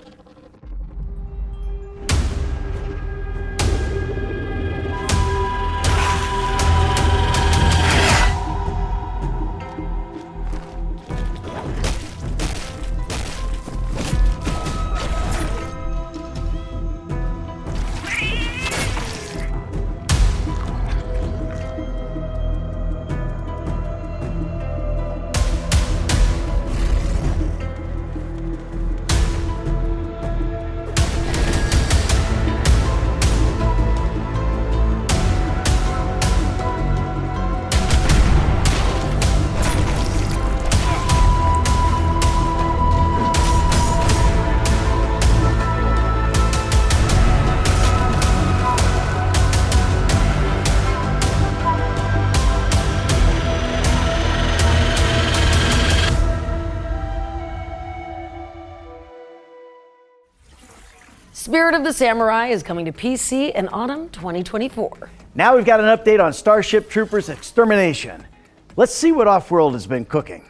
Spirit of the Samurai is coming to PC in autumn 2024. Now we've got an update on Starship Troopers Extermination. Let's see what Offworld has been cooking.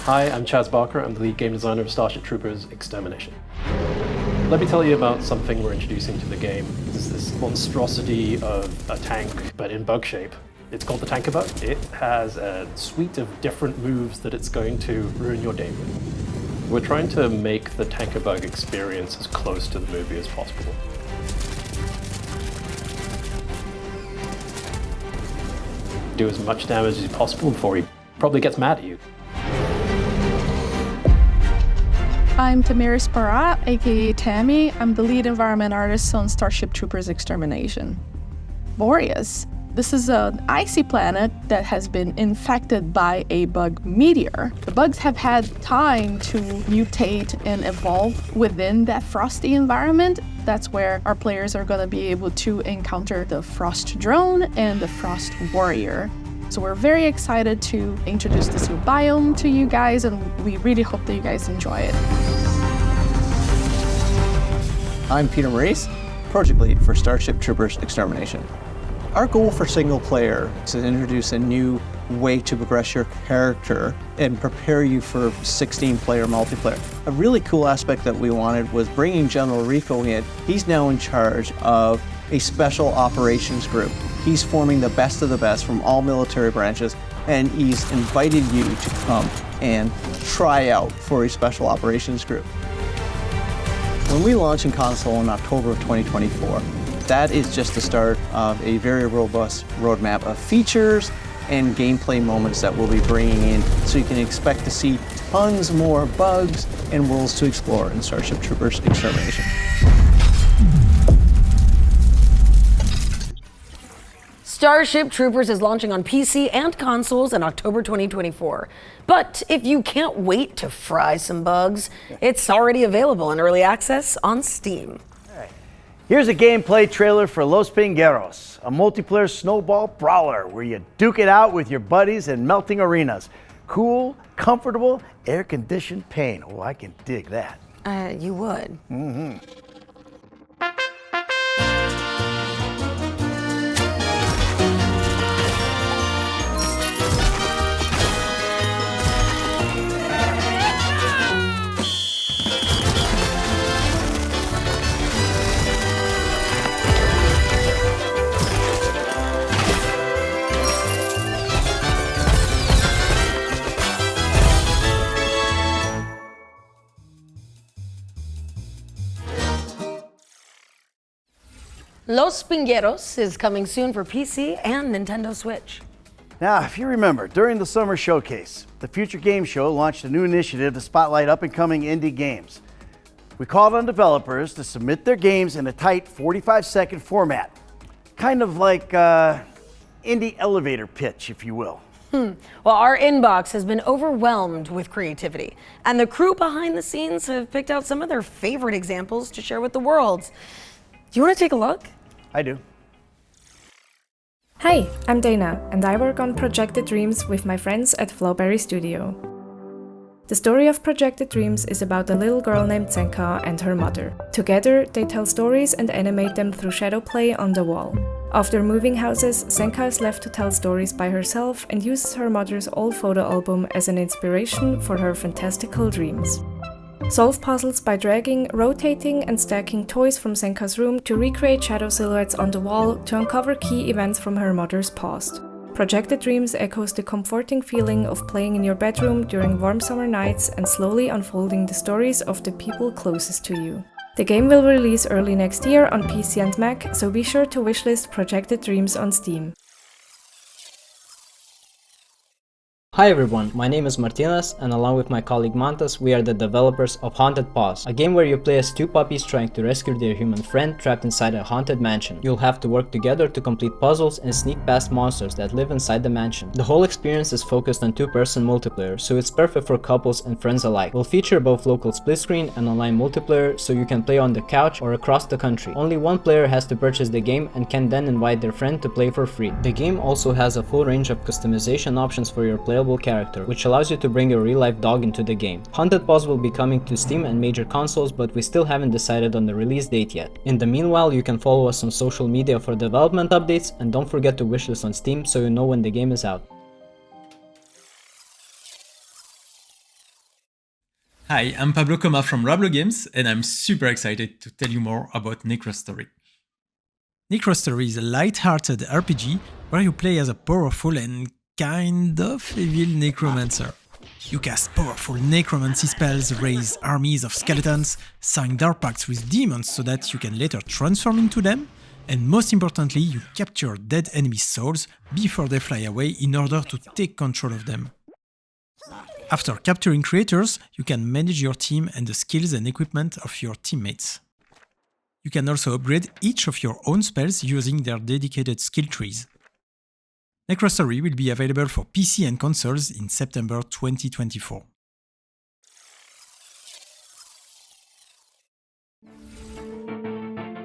Hi, I'm Chaz Barker. I'm the lead game designer of Starship Troopers Extermination. Let me tell you about something we're introducing to the game. This is this monstrosity of a tank, but in bug shape. It's called the Tankabug. It has a suite of different moves that it's going to ruin your day with. We're trying to make the Tankabug experience as close to the movie as possible. Do as much damage as possible before he probably gets mad at you. I'm Tamiris Parat, aka Tammy. I'm the lead environment artist on Starship Troopers Extermination. Boreas. This is an icy planet that has been infected by a bug meteor. The bugs have had time to mutate and evolve within that frosty environment. That's where our players are going to be able to encounter the Frost Drone and the Frost Warrior. So we're very excited to introduce this new biome to you guys, and we really hope that you guys enjoy it. I'm Peter Maurice, project lead for Starship Troopers Extermination. Our goal for single player is to introduce a new way to progress your character and prepare you for 16-player multiplayer. A really cool aspect that we wanted was bringing General Rico in. He's now in charge of a special operations group. He's forming the best of the best from all military branches, and he's invited you to come and try out for a special operations group. When we launch in console in October of 2024, that is just the start of a very robust roadmap of features and gameplay moments that we'll be bringing in, so you can expect to see tons more bugs and worlds to explore in Starship Troopers Extermination. Starship Troopers is launching on PC and consoles in October 2024. But if you can't wait to fry some bugs, it's already available in early access on Steam. Here's a gameplay trailer for Los Pingueros, a multiplayer snowball brawler where you duke it out with your buddies in melting arenas. Cool, comfortable, air-conditioned paint. Oh, I can dig that. You would. Mm-hmm. Los Pingueros is coming soon for PC and Nintendo Switch. Now, if you remember, during the summer showcase, the Future Game Show launched a new initiative to spotlight up-and-coming indie games. We called on developers to submit their games in a tight 45-second format, kind of like indie elevator pitch, if you will. Well, our inbox has been overwhelmed with creativity, and the crew behind the scenes have picked out some of their favorite examples to share with the world. Do you want to take a look? I do. Hi, I'm Dana, and I work on Projected Dreams with my friends at Flowberry Studio. The story of Projected Dreams is about a little girl named Senka and her mother. Together, they tell stories and animate them through shadow play on the wall. After moving houses, Senka is left to tell stories by herself and uses her mother's old photo album as an inspiration for her fantastical dreams. Solve puzzles by dragging, rotating, and stacking toys from Senka's room to recreate shadow silhouettes on the wall to uncover key events from her mother's past. Projected Dreams echoes the comforting feeling of playing in your bedroom during warm summer nights and slowly unfolding the stories of the people closest to you. The game will release early next year on PC and Mac, so be sure to wishlist Projected Dreams on Steam. Hi everyone, my name is Martinez, and along with my colleague Mantas, we are the developers of Haunted Paws, a game where you play as two puppies trying to rescue their human friend trapped inside a haunted mansion. You'll have to work together to complete puzzles and sneak past monsters that live inside the mansion. The whole experience is focused on two-person multiplayer, so it's perfect for couples and friends alike. We'll feature both local split screen and online multiplayer, so you can play on the couch or across the country. Only one player has to purchase the game and can then invite their friend to play for free. The game also has a full range of customization options for your player playable character, which allows you to bring your real-life dog into the game. Haunted Paws will be coming to Steam and major consoles, but we still haven't decided on the release date yet. In the meanwhile, you can follow us on social media for development updates, and don't forget to wishlist on Steam so you know when the game is out. Hi, I'm Pablo Coma from Rablo Games, and I'm super excited to tell you more about Necrostory. Necrostory is a light-hearted RPG where you play as a powerful and kind of evil necromancer. You cast powerful necromancy spells, raise armies of skeletons, sign dark pacts with demons so that you can later transform into them, and most importantly, you capture dead enemy souls before they fly away in order to take control of them. After capturing creators, you can manage your team and the skills and equipment of your teammates. You can also upgrade each of your own spells using their dedicated skill trees. Necrostory will be available for PC and consoles in September 2024.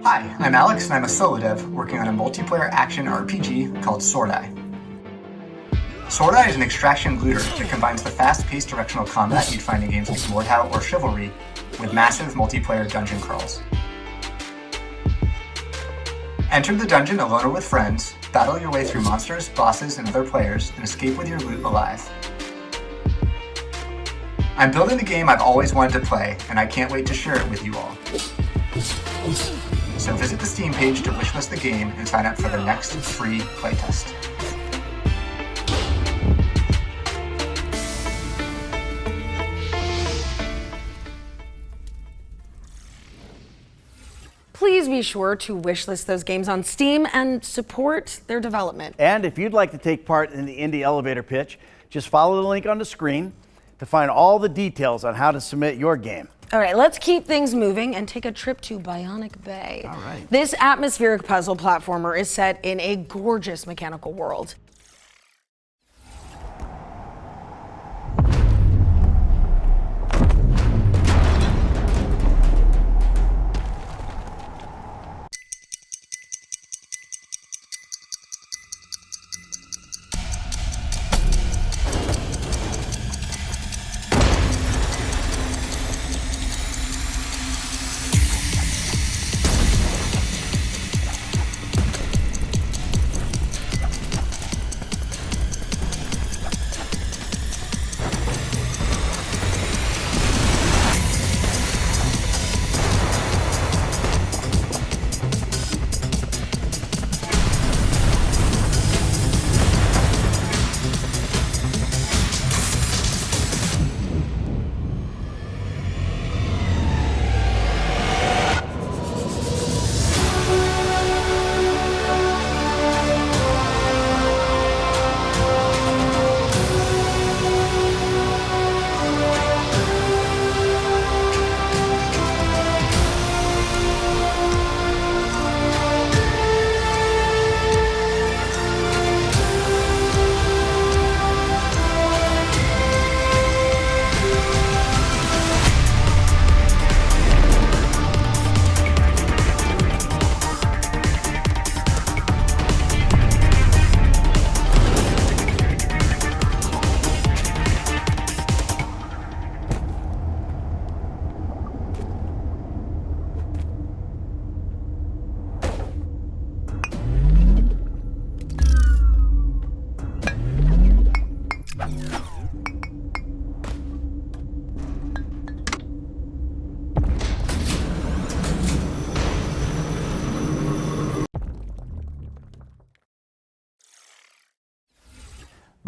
Hi, I'm Alex and I'm a solo dev working on a multiplayer action RPG called Sword Eye. Sword Eye is an extraction looter that combines the fast-paced directional combat you'd find in games like Mordhau or Chivalry with massive multiplayer dungeon crawls. Enter the dungeon alone or with friends, battle your way through monsters, bosses, and other players, and escape with your loot alive. I'm building a game I've always wanted to play, and I can't wait to share it with you all. So visit the Steam page to wishlist the game and sign up for the next free playtest. Please be sure to wishlist those games on Steam and support their development. And if you'd like to take part in the Indie Elevator Pitch, just follow the link on the screen to find all the details on how to submit your game. All right, let's keep things moving and take a trip to Bionic Bay. All right. This atmospheric puzzle platformer is set in a gorgeous mechanical world.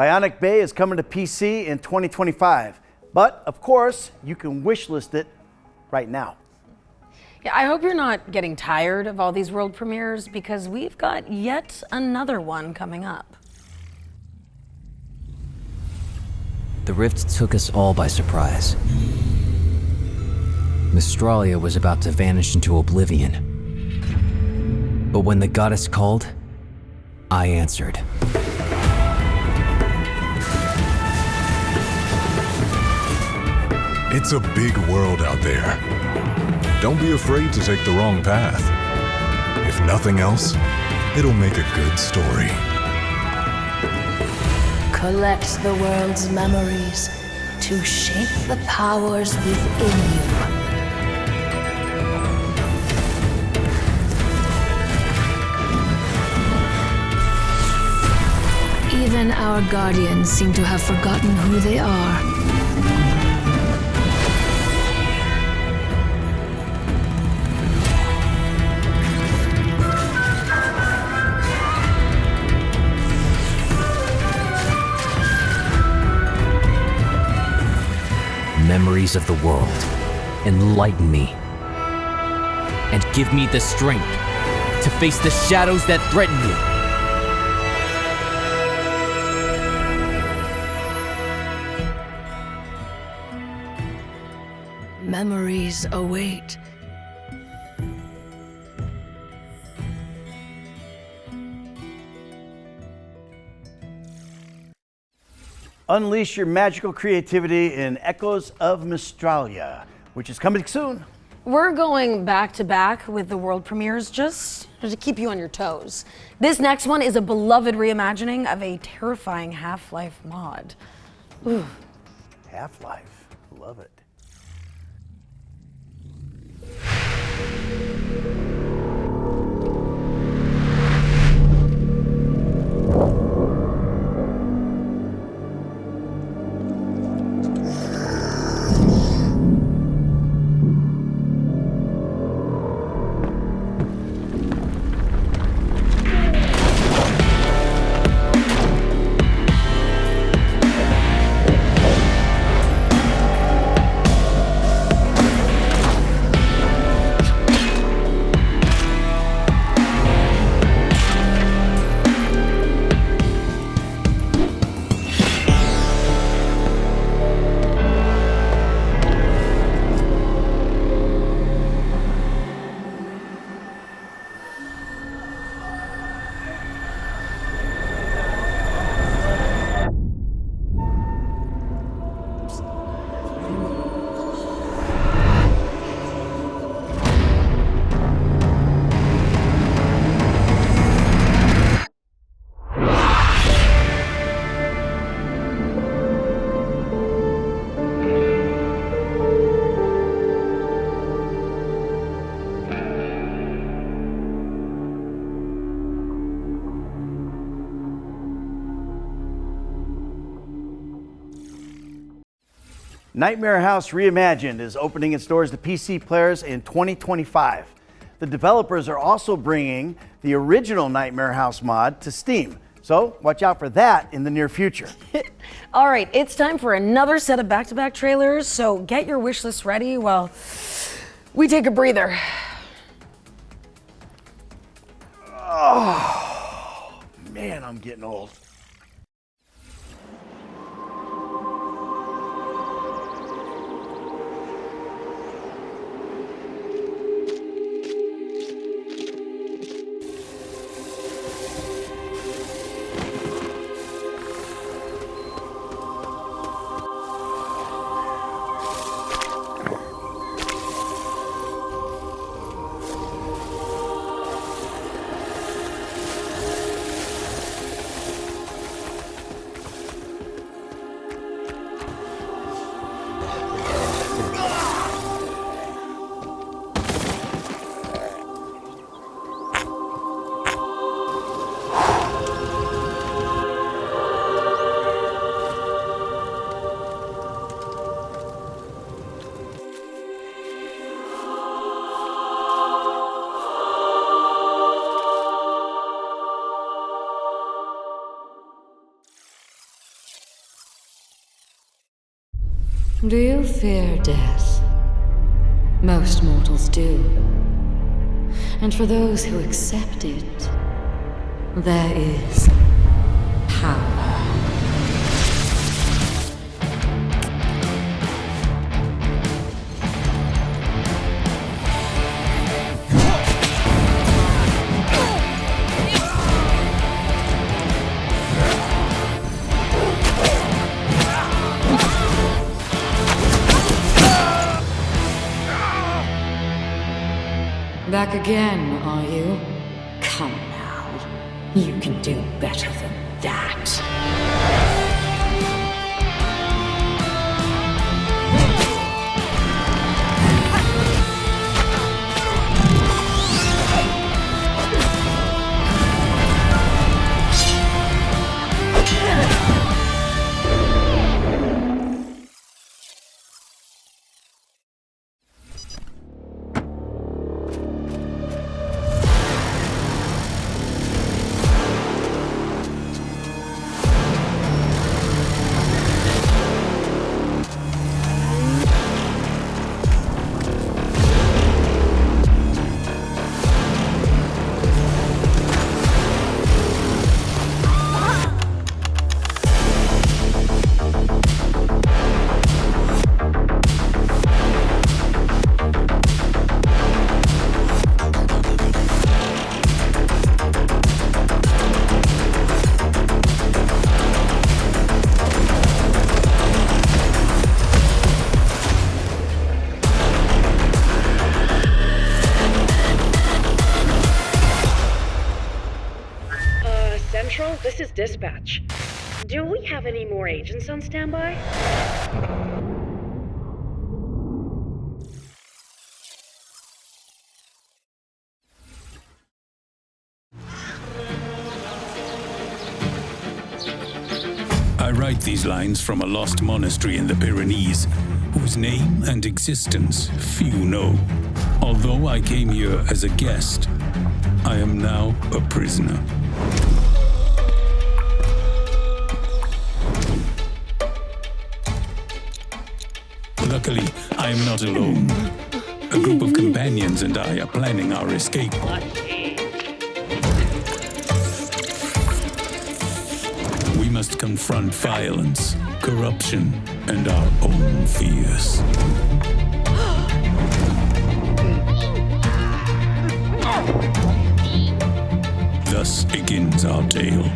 Bionic Bay is coming to PC in 2025, but of course, you can wishlist it right now. Yeah, I hope you're not getting tired of all these world premieres because we've got yet another one coming up. The rift took us all by surprise. Mystralia was about to vanish into oblivion. But when the goddess called, I answered. It's a big world out there. Don't be afraid to take the wrong path. If nothing else, it'll make a good story. collect the world's memories to shape the powers within you. Even our guardians seem to have forgotten who they are. Memories of the world, enlighten me, and give me the strength to face the shadows that threaten you. Memories await. Unleash your magical creativity in Echoes of Mystralia, which is coming soon. We're going back to back with the world premieres just to keep you on your toes. This next one is a beloved reimagining of a terrifying Half-Life mod. Ooh. Half-Life, love it. Nightmare House Reimagined is opening its doors to PC players in 2025. The developers are also bringing the original Nightmare House mod to Steam, so watch out for that in the near future. All right, it's time for another set of back-to-back trailers, so get your wish list ready while we take a breather. Oh, man, I'm getting old. Do you fear death? Most mortals do. And for those who accept it, there is power. Back again, are you? Come now. You can do better than that. Central, this is Dispatch. Do we have any more agents on standby? I write these lines from a lost monastery in the Pyrenees, whose name and existence few know. Although I came here as a guest, I am now a prisoner. Luckily, I am not alone. A group of companions and I are planning our escape. We must confront violence, corruption, and our own fears. Thus begins our tale.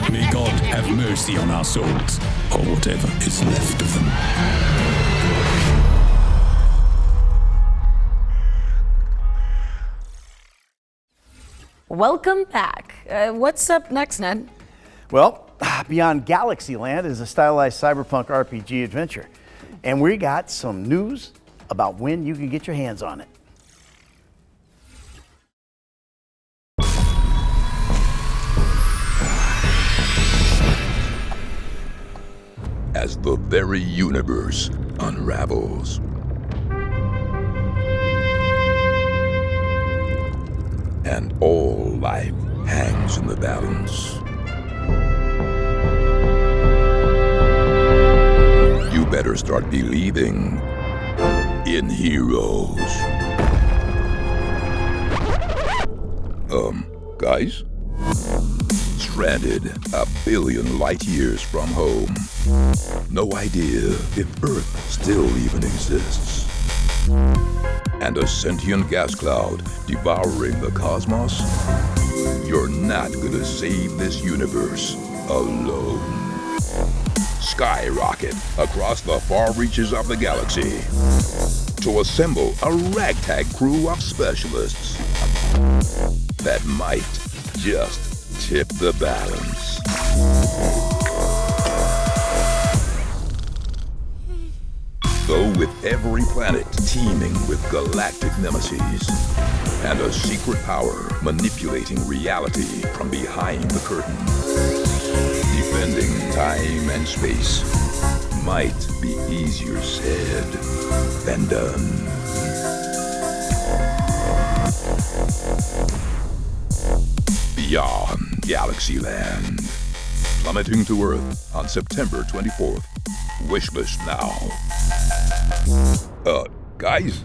May God have mercy on our souls, or whatever is left of them. Welcome back. What's up next, Ned? Well, Beyond Galaxyland is a stylized cyberpunk RPG adventure. And we got some news about when you can get your hands on it. As the very universe unravels, and all life hangs in the balance, you better start believing in heroes. Guys? Stranded a billion light years from home. No idea if Earth still even exists. And a sentient gas cloud devouring the cosmos? You're not gonna save this universe alone. Skyrocket across the far reaches of the galaxy to assemble a ragtag crew of specialists that might just tip the balance. Though with every planet teeming with galactic nemesis and a secret power manipulating reality from behind the curtain, defending time and space might be easier said than done. Beyond Galaxyland, plummeting to Earth on September 24th. Wishlist now. Guys?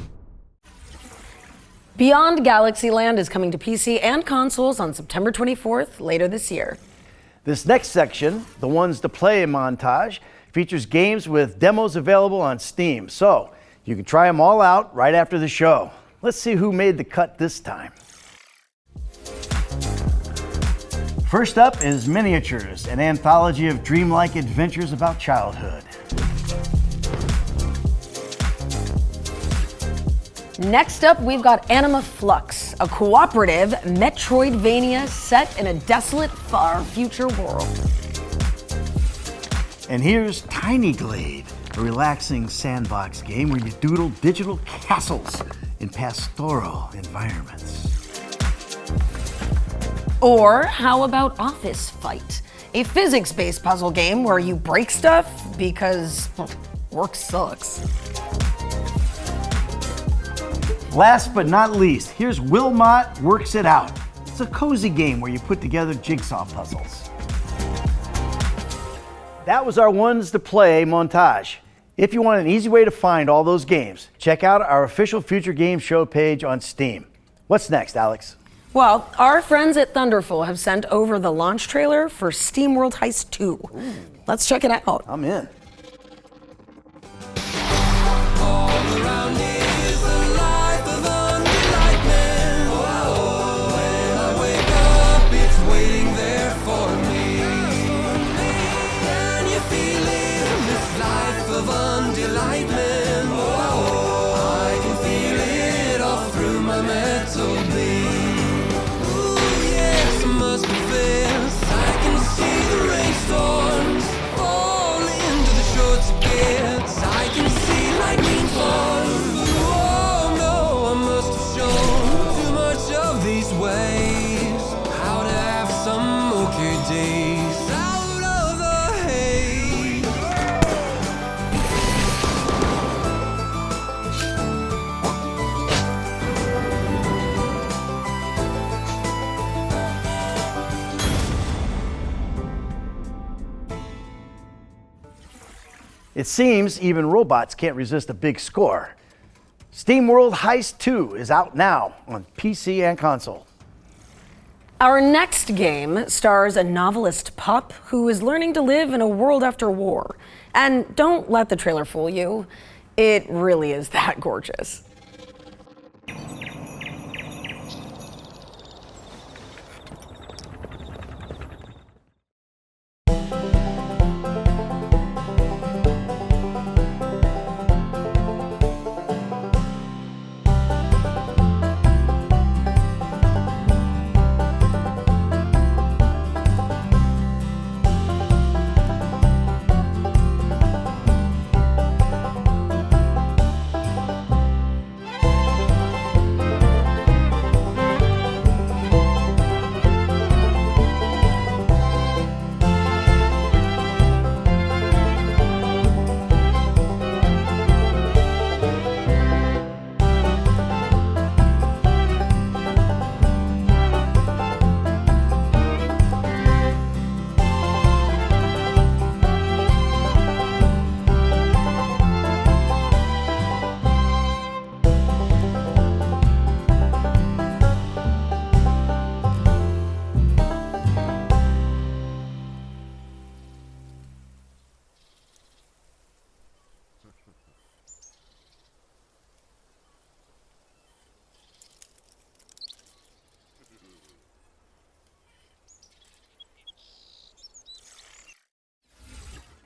Beyond Galaxyland is coming to PC and consoles on September 24th, later this year. This next section, the ones to play montage, features games with demos available on Steam. So you can try them all out right after the show. Let's see who made the cut this time. First up is Miniatures, an anthology of dreamlike adventures about childhood. Next up, we've got Anima Flux, a cooperative Metroidvania set in a desolate, far future world. And here's Tiny Glade, a relaxing sandbox game where you doodle digital castles in pastoral environments. Or how about Office Fight, a physics-based puzzle game where you break stuff because work sucks. Last but not least, here's Wilmot Works It Out. It's a cozy game where you put together jigsaw puzzles. That was our ones to play montage. If you want an easy way to find all those games, check out our official Future Games Show page on Steam. What's next, Alex? Well, our friends at Thunderful have sent over the launch trailer for SteamWorld Heist 2. Ooh. Let's check it out. I'm in. Ooh, yes, I must confess. chase out of the haze. It seems even robots can't resist a big score. SteamWorld Heist 2 is out now on PC and console. Our next game stars a novelist pup who is learning to live in a world after war. And don't let the trailer fool you, it really is that gorgeous.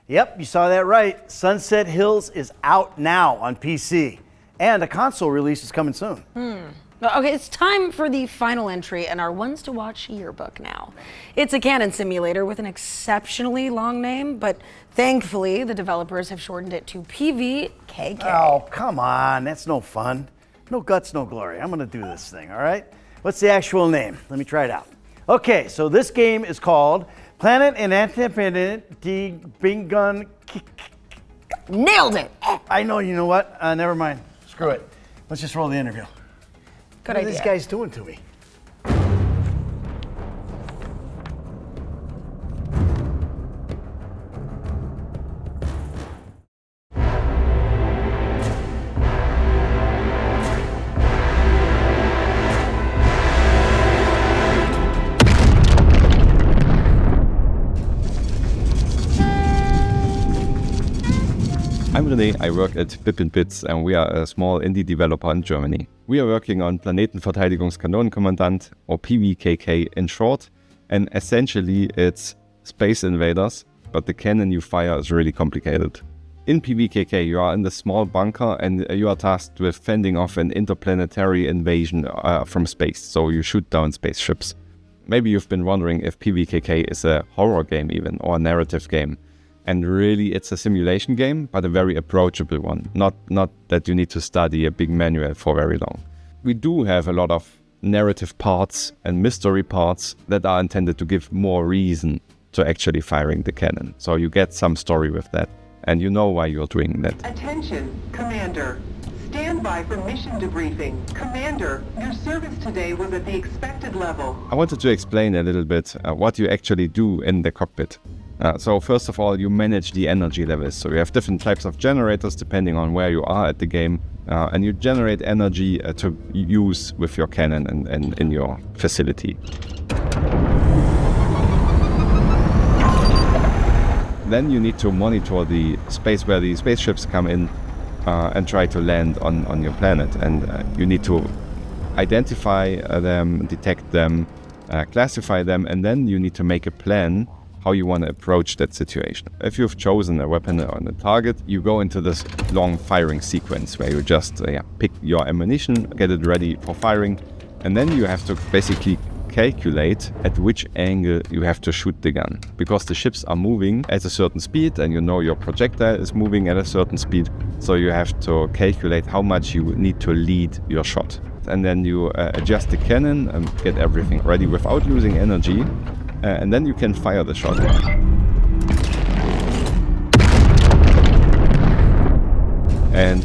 Yep, you saw that right. Sunset Hills is out now on PC. And a console release is coming soon. Okay, it's time for the final entry in our Ones to Watch yearbook now. It's a cannon simulator with an exceptionally long name, but thankfully the developers have shortened it to PVKK. Oh, come on, that's no fun. No guts, no glory. I'm gonna do this thing, all right? What's the actual name? Let me try it out. Okay, so this game is called Planet and Independent Bingun. Nailed it! I know, you know what? Never mind. Screw it. Let's just roll the interview. Good What idea. are these guys doing to me? I'm René, I work at Bip & Bits and we are a small indie developer in Germany. We are working on Planetenverteidigungskanonenkommandant, or PVKK in short, and essentially it's Space Invaders, but the cannon you fire is really complicated. In PVKK you are in the small bunker and you are tasked with fending off an interplanetary invasion from space, so you shoot down spaceships. Maybe you've been wondering if PVKK is a horror game even, or a narrative game. And really it's a simulation game, but a very approachable one. Not that you need to study a big manual for very long. We do have a lot of narrative parts and mystery parts that are intended to give more reason to actually firing the cannon. So you get some story with that, and you know why you're doing that. Attention, Commander. Stand by for mission debriefing. Commander, your service today was at the expected level. I wanted to explain a little bit what you actually do in the cockpit. So first of all, you manage the energy levels. So you have different types of generators depending on where you are at the game. And you generate energy to use with your cannon and in your facility. Then you need to monitor the space where the spaceships come in and try to land on your planet. And you need to identify them, detect them, classify them, and then you need to make a plan how you want to approach that situation. If you've chosen a weapon on a target, you go into this long firing sequence where you just pick your ammunition, get it ready for firing, and then you have to basically calculate at which angle you have to shoot the gun. Because the ships are moving at a certain speed and you know your projectile is moving at a certain speed, so you have to calculate how much you need to lead your shot. And then you adjust the cannon and get everything ready without losing energy. and then you can fire the shot. And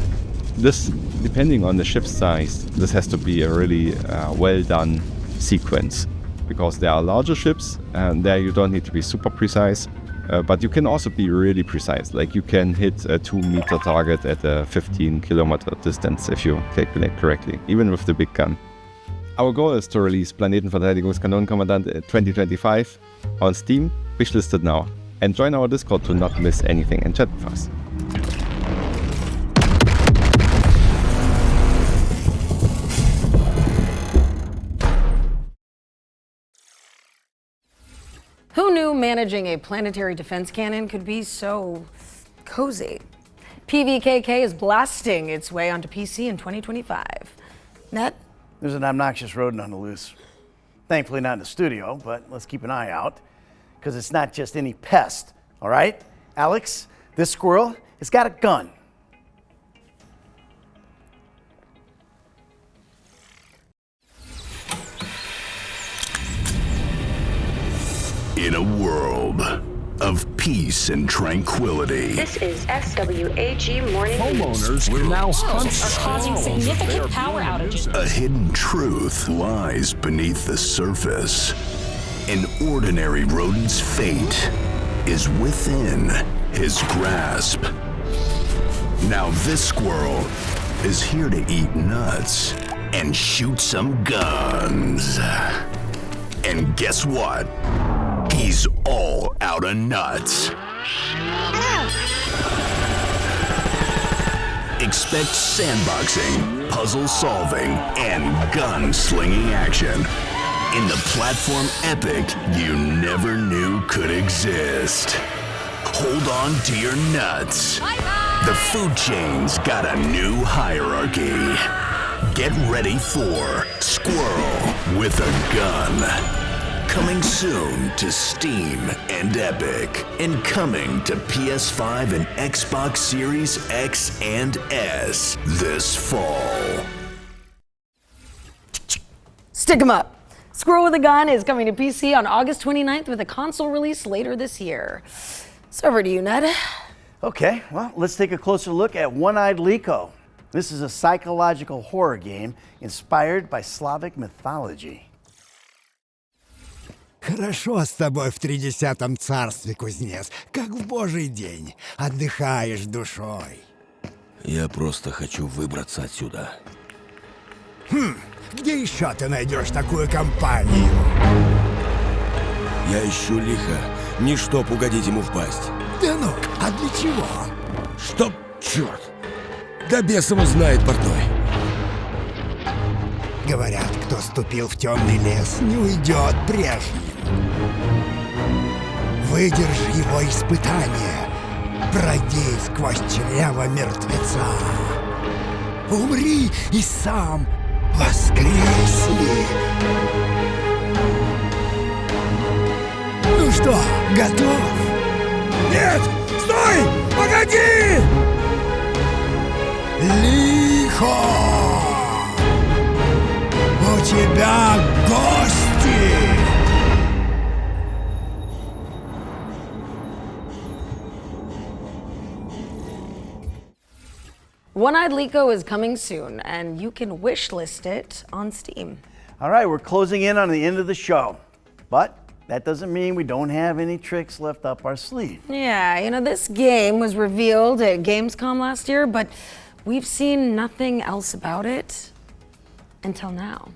this, depending on the ship size, this has to be a really well done sequence, because there are larger ships and there you don't need to be super precise, but you can also be really precise. Like you can hit a 2-meter target at a 15-kilometer distance if you calculate correctly, even with the big gun. Our goal is to release Planetenverteidigungskanonenkommandant 2025 on Steam, wishlisted now, and join our Discord to not miss anything and chat with us. Who knew managing a planetary defense cannon could be so cozy? PVKK is blasting its way onto PC in 2025. Ned? There's an obnoxious rodent on the loose. Thankfully not in the studio, but let's keep an eye out, because it's not just any pest, all right? Alex, this squirrel has got a gun. In a world of peace and tranquility, This is SWAG Morning homeowners News. now are causing significant power outages. a hidden truth lies beneath the surface. An ordinary rodent's fate is within his grasp. Now this squirrel is here to eat nuts and shoot some guns. And guess what? He's all out of nuts. Expect sandboxing, puzzle solving, and gun-slinging action in the platform epic you never knew could exist. Hold on to your nuts. The food chain's got a new hierarchy. Get ready for Squirrel with a Gun. Coming soon to Steam and Epic, and coming to PS5 and Xbox Series X and S this fall. Stick 'em up. Squirrel with a Gun is coming to PC on August 29th with a console release later this year. So over to you, Ned. Okay, well, let's take a closer look at One-Eyed Liko. This is a psychological horror game inspired by Slavic mythology. Хорошо с тобой в 30-м царстве, кузнец, как в божий день. Отдыхаешь душой. Я просто хочу выбраться отсюда. Где еще ты найдешь такую компанию? Я ищу лихо, не чтоб угодить ему в пасть. Да ну, а для чего? Чтоб, черт, да бес его знает, портной. Говорят, кто ступил в темный лес, не уйдет прежним. Выдержи его испытание, пройди сквозь чрево мертвеца. Умри и сам воскресни. Ну что, готов? Нет! Стой! Погоди! Лихо! У тебя гости! One-Eyed Liko is coming soon, and you can wishlist it on Steam. All right, we're closing in on the end of the show, but that doesn't mean we don't have any tricks left up our sleeve. Yeah, you know, this game was revealed at Gamescom last year, but we've seen nothing else about it until now.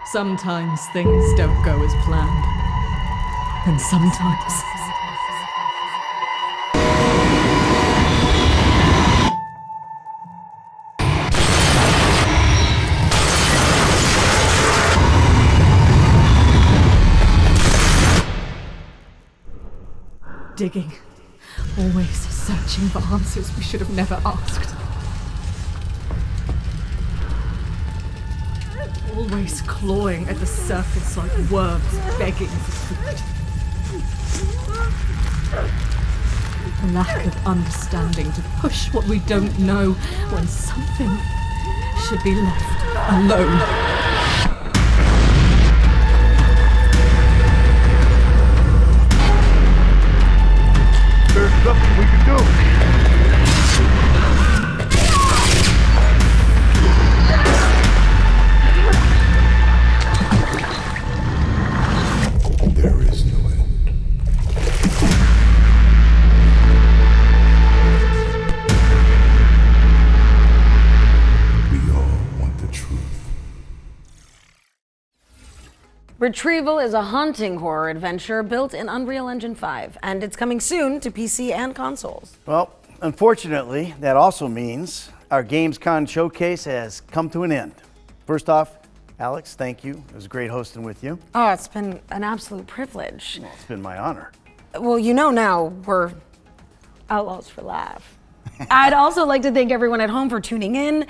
Sometimes things don't go as planned. And sometimes... Digging. Always searching for answers we should have never asked. Always clawing at the surface like worms begging for food. lack of understanding to push what we don't know when something should be left alone. There's something we can do. There is no end. We all want the truth. Retrieval is a haunting horror adventure built in Unreal Engine 5, and it's coming soon to PC and consoles. Well, unfortunately, that also means our Gamescom showcase has come to an end. First off, Alex, thank you. It was great hosting with you. Oh, it's been an absolute privilege. Well, it's been my honor. Well, you know now we're outlaws for life. I'd also like to thank everyone at home for tuning in.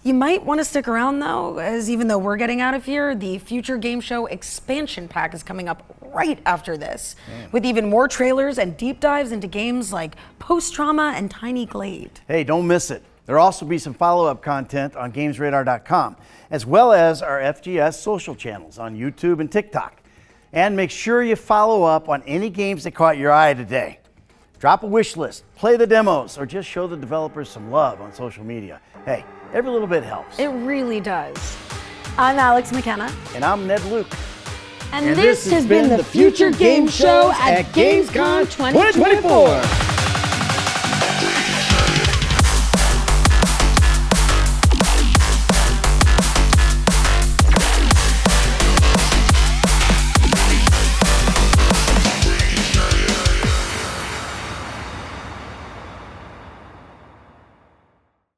You might want to stick around though, as even though we're getting out of here, the Future Game Show expansion pack is coming up right after this, with even more trailers and deep dives into games like Post-Trauma and Tiny Glade. Hey, don't miss it. There'll also be some follow-up content on GamesRadar.com, as well as our FGS social channels on YouTube and TikTok. And make sure you follow up on any games that caught your eye today. Drop a wish list, play the demos, or just show the developers some love on social media. Hey, every little bit helps. It really does. I'm Alex McKenna. And I'm Ned Luke. And this has been the Future Game Show at Gamescom 2024.